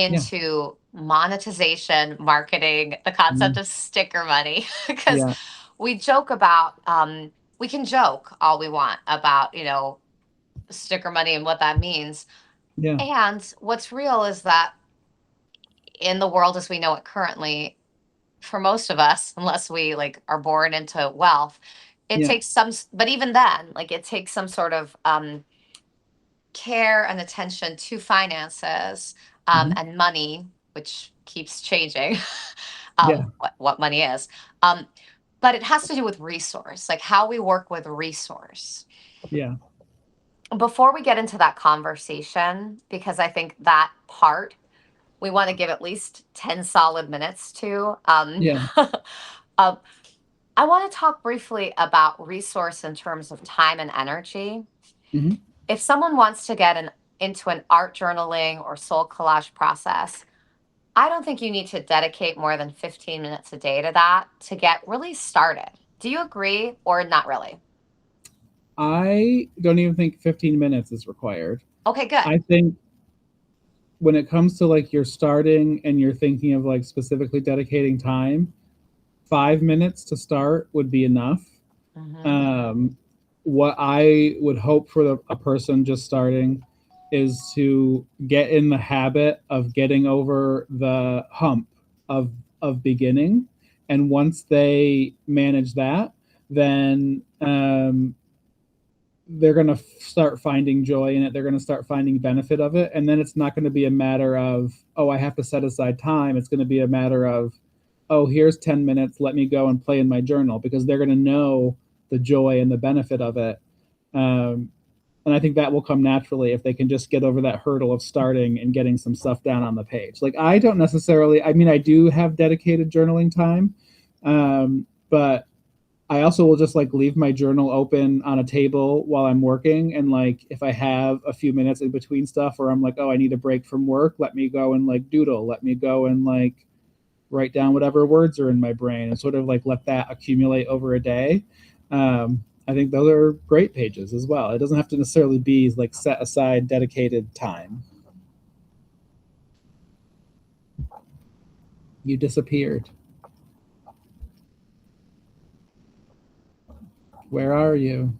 yeah, into monetization, marketing, the concept mhm, of sticker money, because yeah, we joke about, we can joke all we want about, sticker money and what that means. yeah, And what's real is that in the world as we know it currently, for most of us, unless we like are born into wealth, it yeah, takes some, but even then, like it takes some sort of care and attention to finances mhm, and money, which keeps changing yeah, what money is. Um, but it has to do with resource, like how we work with resource. yeah, Before we get into that conversation, because I think that part we want to give at least 10 solid minutes to. yeah, uh, I want to talk briefly about resource in terms of time and energy. mhm. If someone wants to get into an art journaling or soul collage process, I don't think you need to dedicate more than 15 minutes a day to that to get really started. Do you agree or not really? I don't even think 15 minutes is required. Okay, good. I think when it comes to like you're starting and you're thinking of like specifically dedicating time, 5 minutes to start would be enough. Hmm. Um, what I would hope for a person just starting is to get in the habit of getting over the hump of beginning, and once they manage that, then they're going to start finding joy in it. They're going to start finding benefit of it, and then it's not going to be a matter of, oh, I have to set aside time. It's going to be a matter of, oh, here's 10 minutes, let me go and play in my journal, because they're going to know the joy and the benefit of it. um, and I think that will come naturally if they can just get over that hurdle of starting and getting some stuff down on the page. Like, I don't necessarily, I mean, I do have dedicated journaling time, but I also will just like leave my journal open on a table while I'm working. And like, if I have a few minutes in between stuff, or I'm like, oh, I need a break from work, let me go and like doodle, let me go and like write down whatever words are in my brain and sort of like let that accumulate over a day. I think those are great pages as well. It doesn't have to necessarily be like set aside dedicated time. You disappeared. Where are you?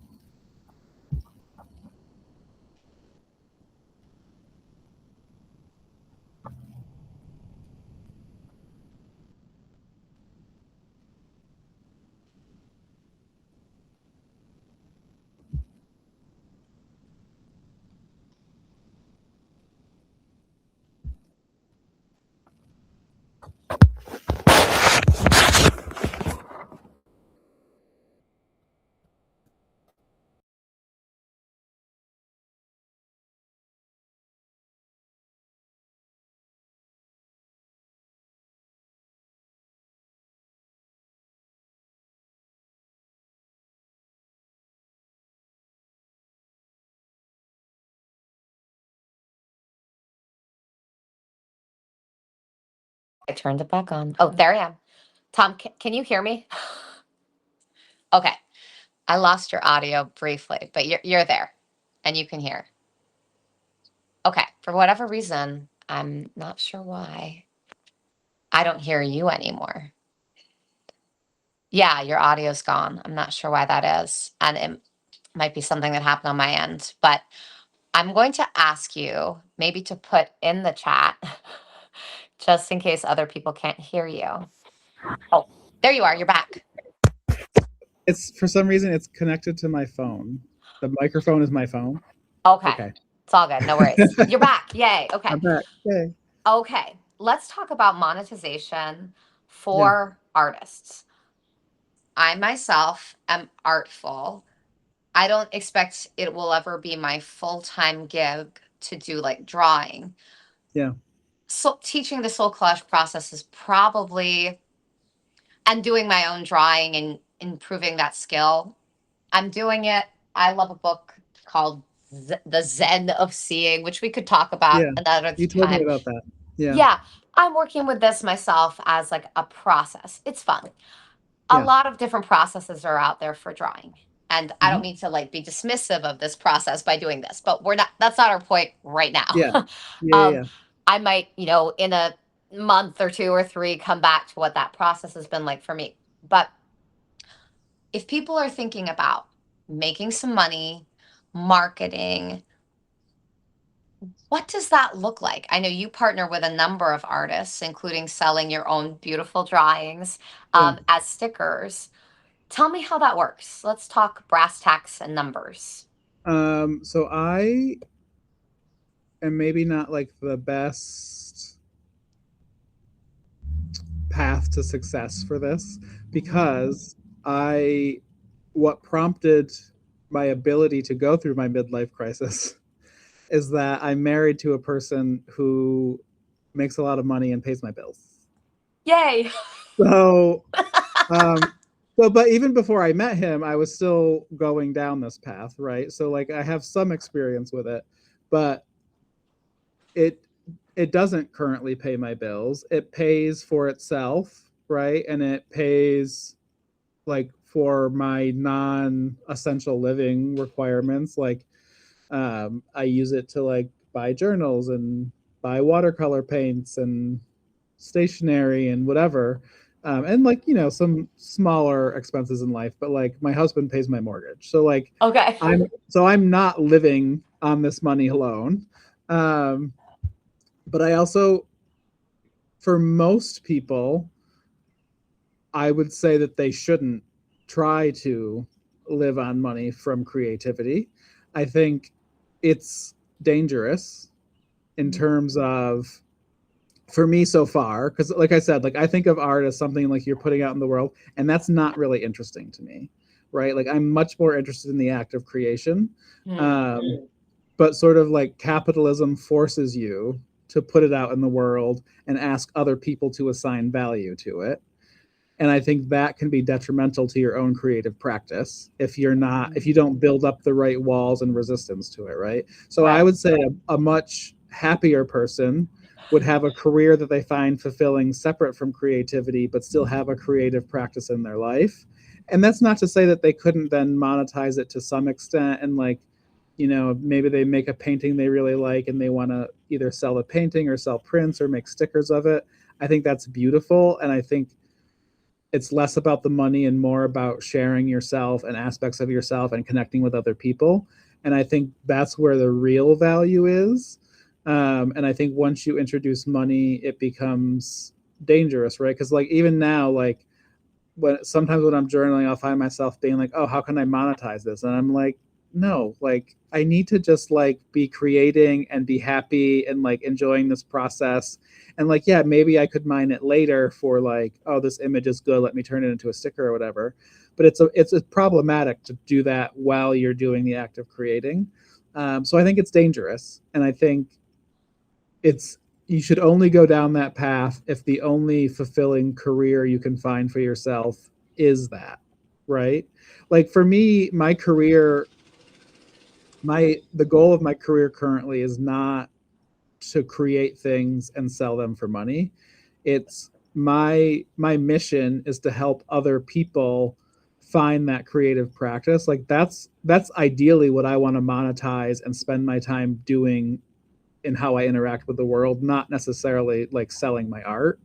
I turned it back on. Oh, there I am. Tom, can you hear me? Okay. I lost your audio briefly, but you're there and you can hear. Okay. For whatever reason, I'm not sure why I don't hear you anymore. Yeah, your audio's gone. I'm not sure why that is. And it might be something that happened on my end, but I'm going to ask you maybe to put in the chat just in case other people can't hear you. Oh, there you are. You're back. It's for some reason it's connected to my phone. The microphone is my phone. Okay. Okay. It's all good. No worries. You're back. Yay. Okay. I'm back. Yay. Okay. Let's talk about monetization Yeah. for artists. I myself am artful. I don't expect it will ever be my full-time gig to do like drawing. Yeah. So teaching the soul collage process is probably, and doing my own drawing and improving that skill. I'm doing it. I love a book called The Zen of Seeing, which we could talk about Yeah, another you told me time. about that. Yeah, Yeah, I'm working with this myself as like a process. It's fun. A yeah, lot of different processes are out there for drawing. And I don't mhm, mean to like be dismissive of this process by doing this, but we're not, that's not our point right yeah, now. yeah, yeah, um, yeah. I might, in a month or two or three, come back to what that process has been like for me. But if people are thinking about making some money, marketing, what does that look like? I know you partner with a number of artists, including selling your own beautiful drawings Yeah. as stickers. Tell me how that works. Let's talk brass tacks and numbers. So I am maybe not like the best path to success for this because I what prompted my ability to go through my midlife crisis is that I'm married to a person who makes a lot of money and pays my bills. Yay. So, um, but even before I met him, I was still going down this path, right? So, like, I have some experience with it, but it it doesn't currently pay my bills. It pays for itself, right? And it pays like for my non-essential living requirements. Like, I use it to like buy journals and buy watercolor paints and stationery and whatever. And like, some smaller expenses in life, but like my husband pays my mortgage. So like Okay. I'm not living on this money alone. Um, but I also, for most people, I would say that they shouldn't try to live on money from creativity. I think it's dangerous in terms of, for me so far, because like I said, like I think of art as something like you're putting out in the world, and that's not really interesting to me, right? Like I'm much more interested in the act of creation. But sort of like capitalism forces you to put it out in the world and ask other people to assign value to it. And I think that can be detrimental to your own creative practice if you don't build up the right walls and resistance to it, right? So I Right. would say a much happier person would have a career that they find fulfilling separate from creativity, but still have a creative practice in their life. And that's not to say that they couldn't then monetize it to some extent, and like, maybe they make a painting they really like and they want to either sell the painting or sell prints or make stickers of it. I think that's beautiful. And I think it's less about the money and more about sharing yourself and aspects of yourself and connecting with other people. And I think that's where the real value is. And I think once you introduce money, it becomes dangerous, right? Because like even now, like sometimes when I'm journaling, I'll find myself being like, "Oh, how can I monetize this?" And I'm like, "No, like I need to just like be creating and be happy and like enjoying this process." And like, yeah, maybe I could mine it later for like, "Oh, this image is good. Let me turn it into a sticker or whatever." But it's problematic to do that while you're doing the act of creating. So I think it's dangerous, and I think it's you should only go down that path if the only fulfilling career you can find for yourself is that, right? Like for me, my career, the goal of my career currently is not to create things and sell them for money. It's my mission is to help other people find that creative practice. Like that's ideally what I want to monetize and spend my time doing in how I interact with the world, not necessarily like selling my art.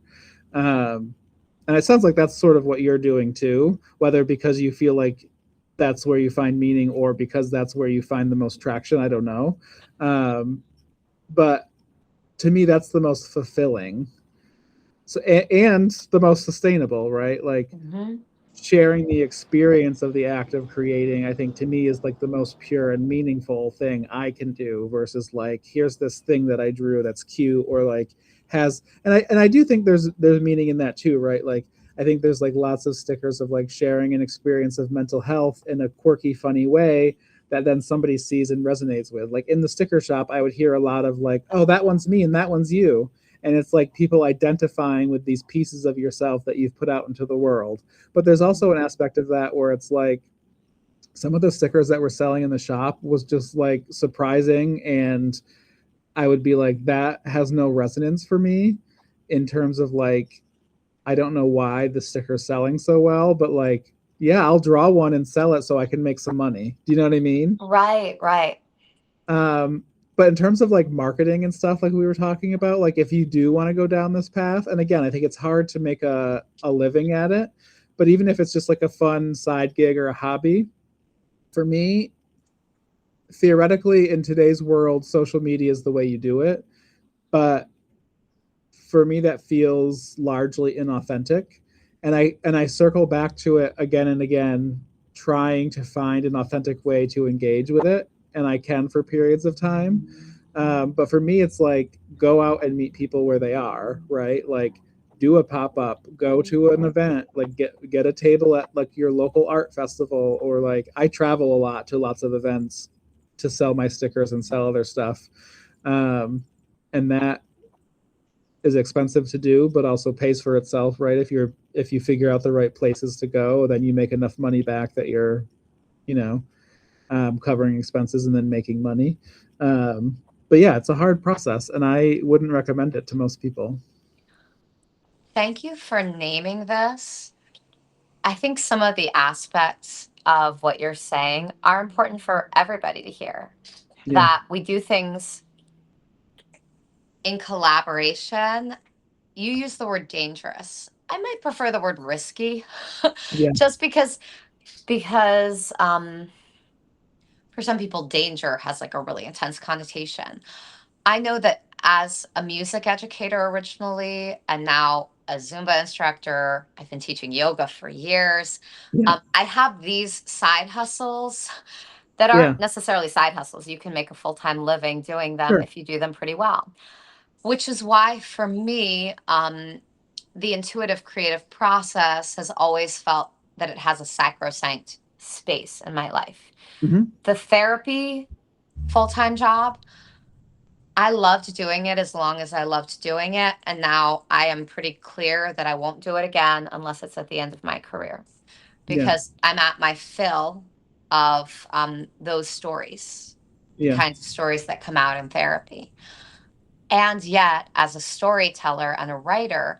And it sounds like that's sort of what you're doing too, whether because you feel like that's where you find meaning or because that's where you find the most traction. I don't know. But to me, that's the most fulfilling. So, and the most sustainable, right? Like sharing the experience of the act of creating, I think to me is like the most pure and meaningful thing I can do versus like, here's this thing that I drew that's cute or like has, and I do think there's meaning in that too, right? Like I think there's like lots of stickers of like sharing an experience of mental health in a quirky, funny way that then somebody sees and resonates with. Like in the sticker shop, I would hear a lot of like, oh, that one's me and that one's you. And it's like people identifying with these pieces of yourself that you've put out into the world. But there's also an aspect of that where it's like some of the stickers that we're selling in the shop was just like surprising, and I would be like, that has no resonance for me in terms of like, I don't know why the sticker's selling so well, but like, yeah, I'll draw one and sell it so I can make some money. Do you know what I mean? Right, right. But in terms of like marketing and stuff, like we were talking about, like if you do want to go down this path, and again, I think it's hard to make a living at it, but even if it's just like a fun side gig or a hobby, for me, theoretically in today's world, social media is the way you do it. But for me, that feels largely inauthentic. And I circle back to it again and again, trying to find an authentic way to engage with it. And I can for periods of time. But for me, it's like go out and meet people where they are, right? Like do a pop-up, go to an event, like get a table at like your local art festival, or like I travel a lot to lots of events to sell my stickers and sell other stuff. And that is expensive to do, but also pays for itself, right? If you figure out the right places to go, then you make enough money back that you're, you know, covering expenses and then making money. But yeah, it's a hard process, and I wouldn't recommend it to most people. Thank you for naming this. I think some of the aspects of what you're saying are important for everybody to hear. Yeah, That we do things in collaboration. You use the word dangerous. I might prefer the word risky, yeah, just because for some people danger has like a really intense connotation. I know that as a music educator originally, and now a Zumba instructor, I've been teaching yoga for years. yeah, I have these side hustles that yeah, aren't necessarily side hustles. You can make a full time living doing them sure, if you do them pretty well, which is why for me, the intuitive creative process has always felt that it has a sacrosanct space in my life. hmm, The therapy full time job, I loved doing it as long as I loved doing it. And now I am pretty clear that I won't do it again unless it's at the end of my career, yeah, because I'm at my fill of those stories, the yeah, kinds of stories that come out in therapy. And yet, as a storyteller and a writer,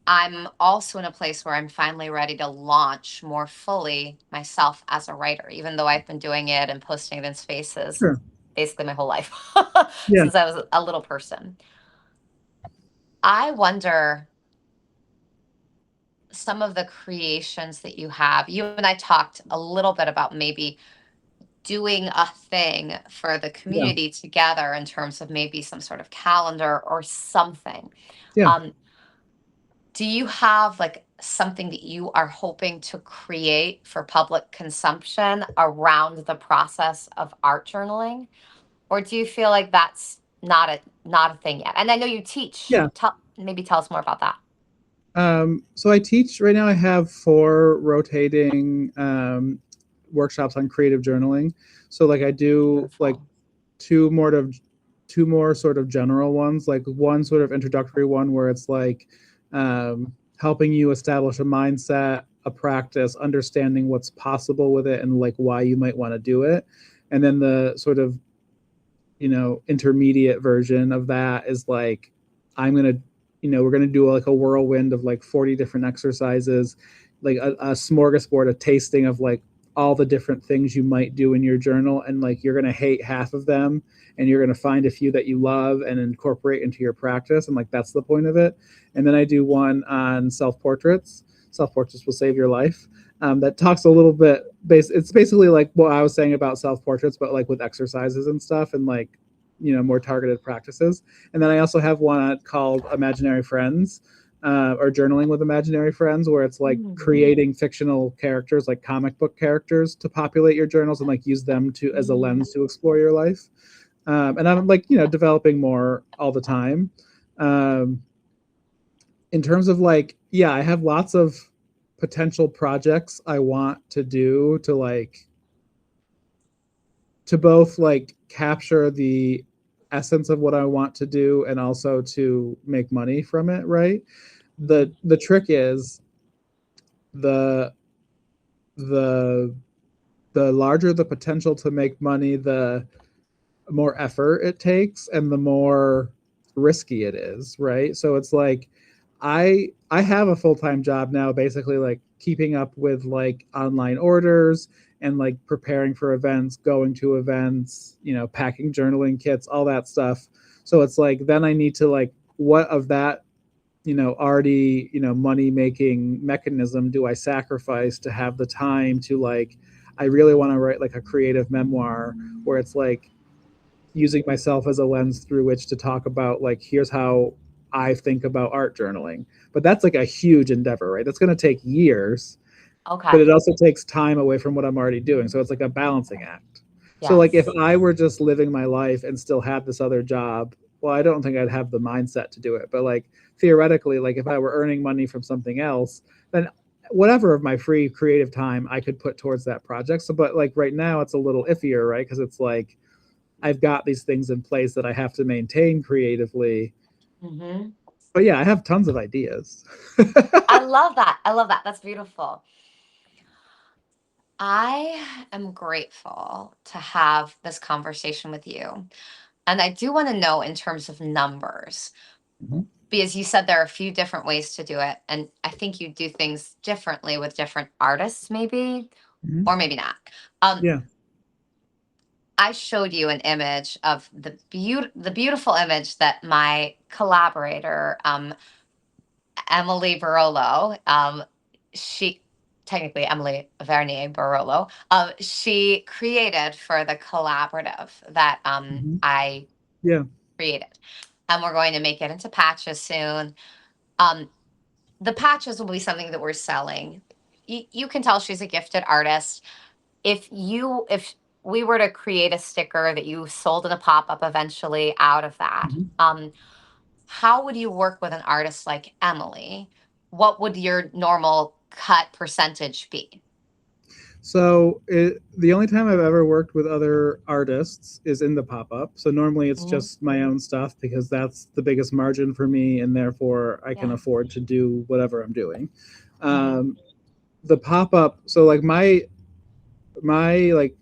I'm also in a place where I'm finally ready to launch more fully myself as a writer, even though I've been doing it and posting it in spaces sure, basically my whole life yeah, since I was a little person. I wonder some of the creations that you have. You and I talked a little bit about maybe doing a thing for the yeah, community together in terms of maybe some sort of calendar or something. yeah. Um, do you have like something that you are hoping to create for public consumption around the process of art journaling? Or do you feel like that's not a thing yet? And I know you teach. Yeah. Maybe tell us more about that. So I teach right now. I have 4 rotating workshops on creative journaling. So like I do like Beautiful. two more of two more sort of general ones, like one sort of introductory one where it's like helping you establish a mindset, a practice, understanding what's possible with it and like why you might want to do it. And then the sort of, intermediate version of that is like, I'm going to, we're going to do like a whirlwind of like 40 different exercises, like a smorgasbord, a tasting of like all the different things you might do in your journal. And like, you're going to hate half of them and you're going to find a few that you love and incorporate into your practice. And like, that's the point of it. And then I do one on self-portraits. Self-portraits will save your life. That talks a little bit it's basically like what I was saying about self-portraits, but like with exercises and stuff and like, more targeted practices. And then I also have one called Imaginary Friends, or Journaling with Imaginary Friends, where it's like creating fictional characters, like comic book characters, to populate your journals and like use them to as a lens to explore your life. And I'm like, developing more all the time. In terms of like, yeah, I have lots of potential projects I want to do to both like capture the essence of what I want to do and also to make money from it, right? The trick is the the the larger the potential to make money, the more effort it takes and the more risky it is, right? So it's like I have a full-time job now, basically like keeping up with like online orders and like preparing for events, going to events, packing journaling kits, all that stuff. So it's like then I need to like what of that already money making mechanism do I sacrifice to have the time to like I really want to write like a creative memoir where it's like using myself as a lens through which to talk about like here's how I think about art journaling. But that's like a huge endeavor, right? That's going to take years, but Okay. it also takes time away from what I'm already doing. So it's like a balancing act. So like if Yes. I were just living my life and still had this other job, well, I don't think I'd have the mindset to do it. But like theoretically, like if I were earning money from something else, then whatever of my free creative time I could put towards that project. So but like right now it's a little iffier, right? Because it's like I've got these things in place that I have to maintain creatively. Hmm. But yeah, I have tons of ideas. I love that. I love that. That's beautiful. I am grateful to have this conversation with you. And I do want to know in terms of numbers, Mhm. because you said there are a few different ways to do it. And I think you do things differently with different artists, maybe, Mhm. or maybe not. Um, Yeah. I showed you an image of the beautiful image that my collaborator, Emily Barolo, she technically Emily Vernier Barolo, she created for the collaborative that Mhm. I Yeah. created. And we're going to make it into patches soon. Um, the patches will be something that we're selling. You can tell she's a gifted artist. If we were to create a sticker that you sold in a pop-up eventually out of that, Mhm. how would you work with an artist like Emily? What would your normal cut percentage be? So the only time I've ever worked with other artists is in the pop up. So normally it's Mhm. just my own stuff because that's the biggest margin for me, and therefore I can Yeah. afford to do whatever I'm doing. Hmm. Um, the pop up. So like my like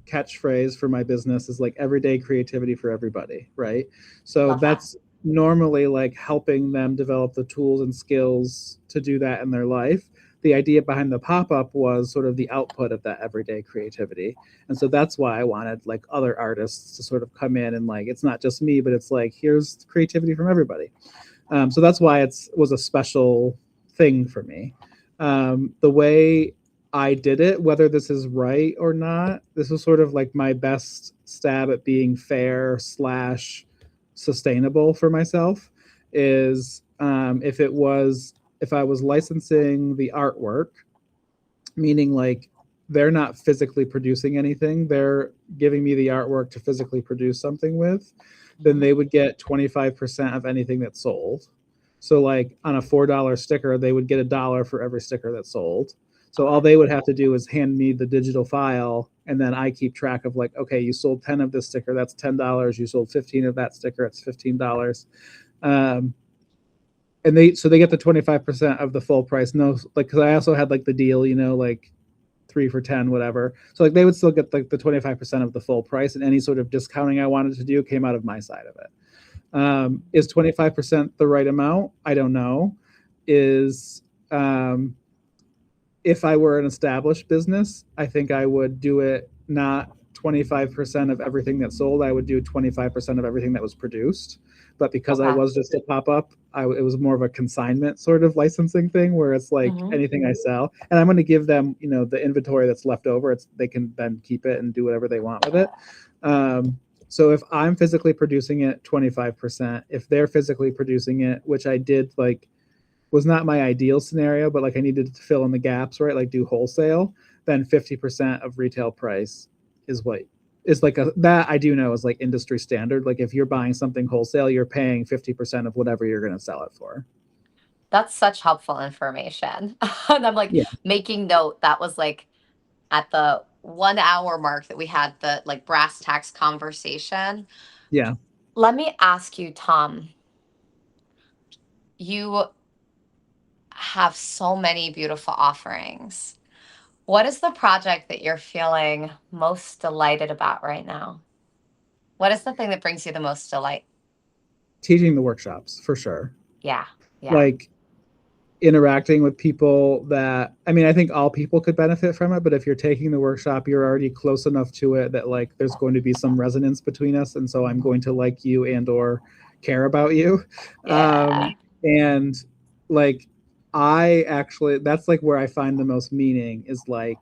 catchphrase for my business is like everyday creativity for everybody, right? So Love that. that's normally like helping them develop the tools and skills to do that in their life. The idea behind the pop-up was sort of the output of that everyday creativity, and so that's why I wanted like other artists to sort of come in and like it's not just me but it's like here's creativity from everybody. So that's why it was a special thing for me. The way I did it, whether this is right or not, this was sort of like my best stab at being fair slash sustainable for myself. Is if I was licensing the artwork, meaning like they're not physically producing anything, they're giving me the artwork to physically produce something with, then Mhm. they would get 25% of anything that's sold. So like on a $4 sticker, they would get $1 for every sticker that's sold. So all Okay. they would have to do is hand me the digital file, and then I keep track of like, okay, you sold 10 of this sticker, that's $10. You sold 15 of that sticker, it's $15. Um, and they get the 25% of the full price. No, like because I also had like the deal, like 3 for 10, whatever. So like they would still get like the 25% of the full price, and any sort of discounting I wanted to do came out of my side of it. Is 25% the right amount? I don't know. Is If I were an established business, I think I would do it not 25% of everything that sold. I would do 25% of everything that was produced. But because I Okay. was just a pop up, it was more of a consignment sort of licensing thing where it's like Hmm. anything I sell, and I'm going to give them, the inventory that's left over. They can then keep it and do whatever they want with it. So if I'm physically producing it, 25%. If they're physically producing it, which I did like was not my ideal scenario, but like I needed to fill in the gaps, right? Like do wholesale, then 50% of retail price is what is like that I do know is like industry standard. Like if you're buying something wholesale, you're paying 50% of whatever you're going to sell it for. That's such helpful information. And I'm like Yeah. making note that was like at the 1 hour mark that we had the like brass tacks conversation. Yeah. Let me ask you, Tom, you have so many beautiful offerings. What is the project that you're feeling most delighted about right now? What is the thing that brings you the most delight? Teaching the workshops for sure. Yeah. Yeah. Like interacting with people that, I mean, I think all people could benefit from it, but if you're taking the workshop, you're already close enough to it that like there's going to be some resonance between us, and so I'm going to like you and or care about you. Yeah. And like I actually, that's like where I find the most meaning, is like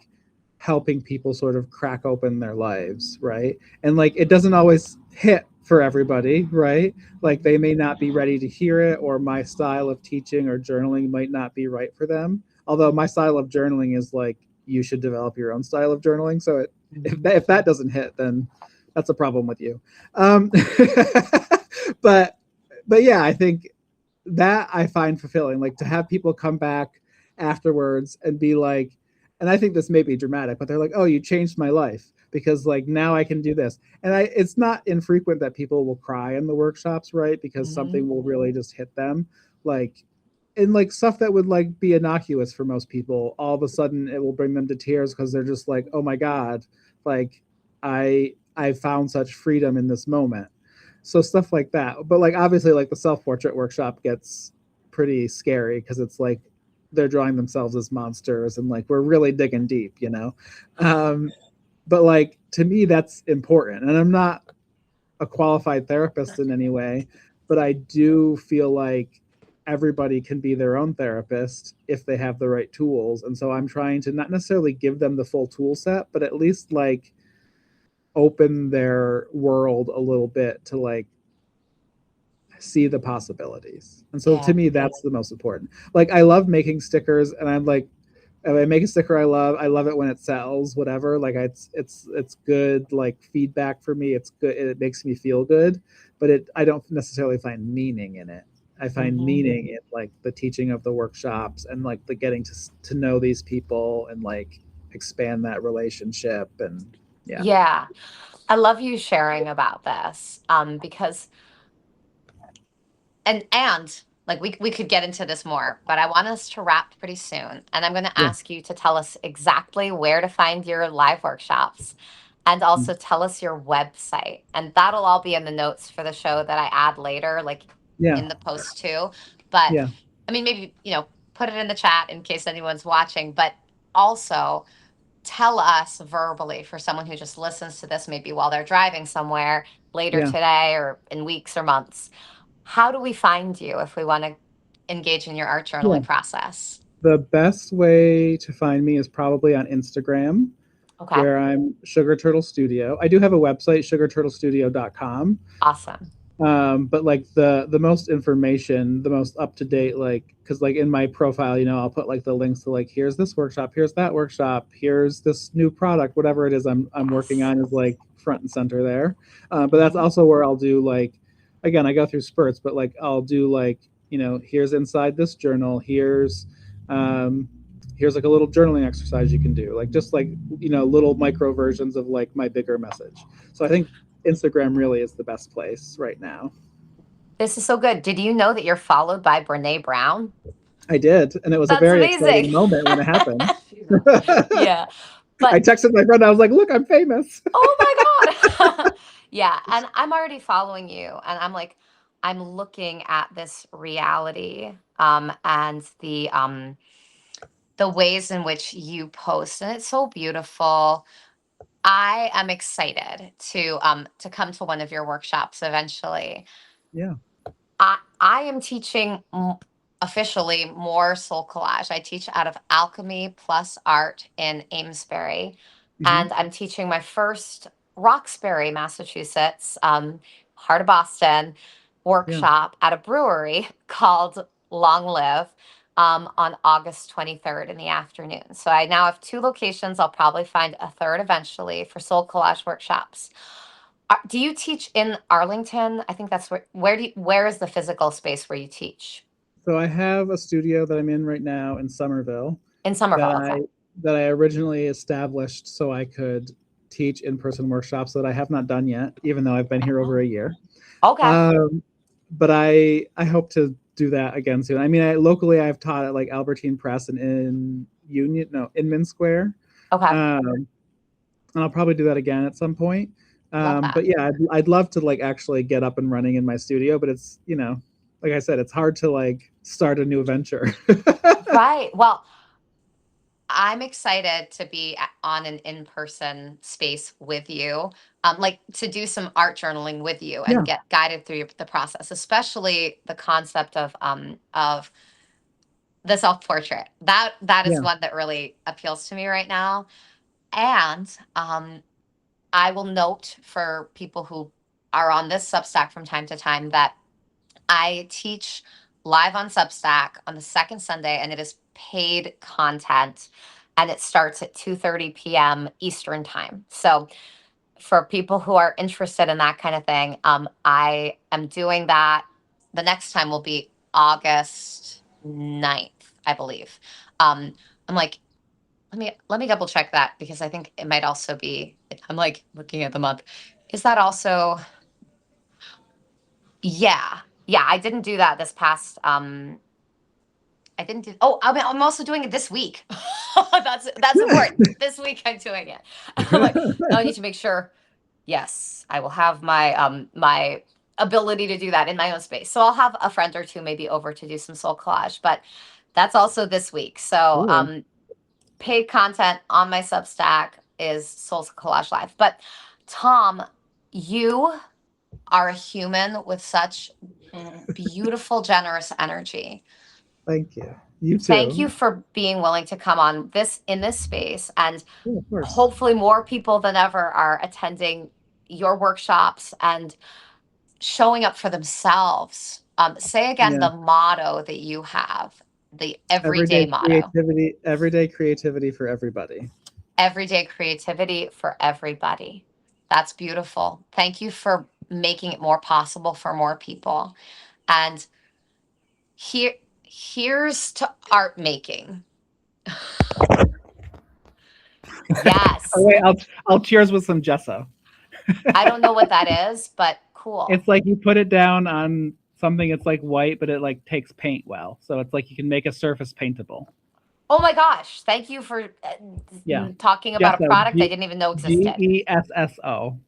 helping people sort of crack open their lives, right? And like it doesn't always hit for everybody, right? Like they may not be ready to hear it, or my style of teaching or journaling might not be right for them. Although my style of journaling is like, you should develop your own style of journaling. So if that doesn't hit, then that's a problem with you. Um, but but yeah, I think that I find fulfilling, like to have people come back afterwards and be like, and I think this may be dramatic, but they're like, oh, you changed my life because like now I can do this. And it's not infrequent that people will cry in the workshops, right? Because something will really just hit them. Like, and like stuff that would like be innocuous for most people, all of a sudden it will bring them to tears because they're just like, oh my God, like I found such freedom in this moment. So stuff like that. But like obviously like the self-portrait workshop gets pretty scary because it's like they're drawing themselves as monsters and like we're really digging deep, you know. But like to me that's important, and I'm not a qualified therapist in any way, but I do feel like everybody can be their own therapist if they have the right tools. And so I'm trying to not necessarily give them the full tool set, but at least like open their world a little bit to like see the possibilities. And so to Yeah. me, that's the most important. Like I love making stickers, and I'm like, if I make a sticker I love it when it sells, whatever. Like it's good like feedback for me. It's good. It makes me feel good, but I don't necessarily find meaning in it. I find meaning in like the teaching of the workshops and like the getting to know these people and like expand that relationship. And yeah. Yeah. I love you sharing about this, because and like we could get into this more, but I want us to wrap pretty soon, and I'm going to Yeah. ask you to tell us exactly where to find your live workshops, and also tell us your website, and that'll all be in the notes for the show that I add later, like Yeah. in the post too. But Yeah. I mean, maybe put it in the chat in case anyone's watching, but also tell us verbally, for someone who just listens to this maybe while they're driving somewhere later Yeah. today or in weeks or months, how do we find you if we want to engage in your art Yeah. journaling process? The best way to find me is probably on Instagram, Okay. where I'm Sugar Turtle Studio. I do have a website, sugarturtlestudio.com. Awesome. But like the most information, the most up to date, like because like in my profile, I'll put like the links to like here's this workshop, here's that workshop, here's this new product, whatever it is I'm working on is like front and center there. But that's also where I'll do like, again, I go through spurts, but like I'll do like here's inside this journal, here's like a little journaling exercise you can do, like just like little micro versions of like my bigger message. So I think Instagram really is the best place right now. This is so good. Did you know that you're followed by Brene Brown? I did, and it was a That's very amazing. exciting moment when it happened. Yeah. I But texted my friend. I was like, "Look, I'm famous." oh my God. Yeah. And I'm already following you. And I'm like, I'm looking at this reality, and the ways in which you post. And it's so beautiful. I am excited to come to one of your workshops eventually. Yeah. I am teaching officially more soul collage. I teach out of Alchemy Plus Art in Amesbury, Mm-hmm. and I'm teaching my first Roxbury, Massachusetts, heart of Boston Yeah. workshop at a brewery called Long Live, on August 23rd in the afternoon. So I now have two locations. I'll probably find a third eventually for soul collage workshops. Do you teach in Arlington? I think that's where is the physical space where you teach? So I have a studio that I'm in right now in Somerville In that Somerville. Okay. I originally established so I could teach in-person workshops that I have not done yet, even though I've been here over a year. Okay. But I hope to do that again soon. I mean, locally I've taught at like Albertine Press and in Inman Square. Okay. And I'll probably do that again at some point. Love that. But yeah, I'd love to like actually get up and running in my studio, but it's, like I said, it's hard to like start a new venture. Right. Well, I'm excited to be on an in-person space with you, like to do some art journaling with you and Yeah, get guided through the process, especially the concept of the self-portrait. That is yeah, one that really appeals to me right now. And I will note for people who are on this Substack from time to time that I teach live on Substack on the second Sunday, and it is paid content, and it starts at 2:30 p.m. Eastern time. So for people who are interested in that kind of thing, I am doing that. The next time will be August 9th, I believe. I'm like, let me double check that because I think it might also be. I'm like looking at the month. Is that also? Yeah, yeah. I didn't do that this past. I didn't do. Oh, I'm also doing it this week. That's important. This week I'm doing it. I'm like, now I need to make sure. Yes, I will have my ability to do that in my own space. So I'll have a friend or two maybe over to do some soul collage, but that's also this week. So cool. paid content on my Substack is Soul Collage Live. But Tom, you are a human with such beautiful, generous energy. Thank you. You Thank you too. for being willing to come on this space, and Yeah, of course. hopefully more people than ever are attending your workshops and showing up for themselves. Say again Yeah. the motto that you have, the everyday motto. Everyday creativity for everybody. Everyday creativity for everybody. That's beautiful. Thank you for making it more possible for more people. And here's to art making. Oh Yes. wait, I'll cheers with some gesso. I don't know what that is, but cool. It's like you put it down on something. It's like white, but it like takes paint well. So it's like you can make a surface paintable. Oh my gosh. Thank you for Yeah, talking about a gesso. product I didn't even know existed. Gesso.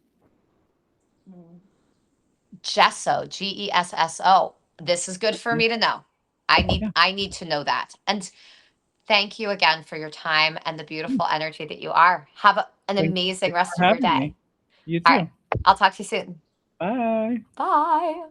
Gesso, Gesso. This is good for me to know. Yeah. I need to know that. And thank you again for your time and the beautiful energy that you are. Have an Thanks amazing rest for of your having day. me. You All right. too. I'll talk to you soon. Bye. Bye.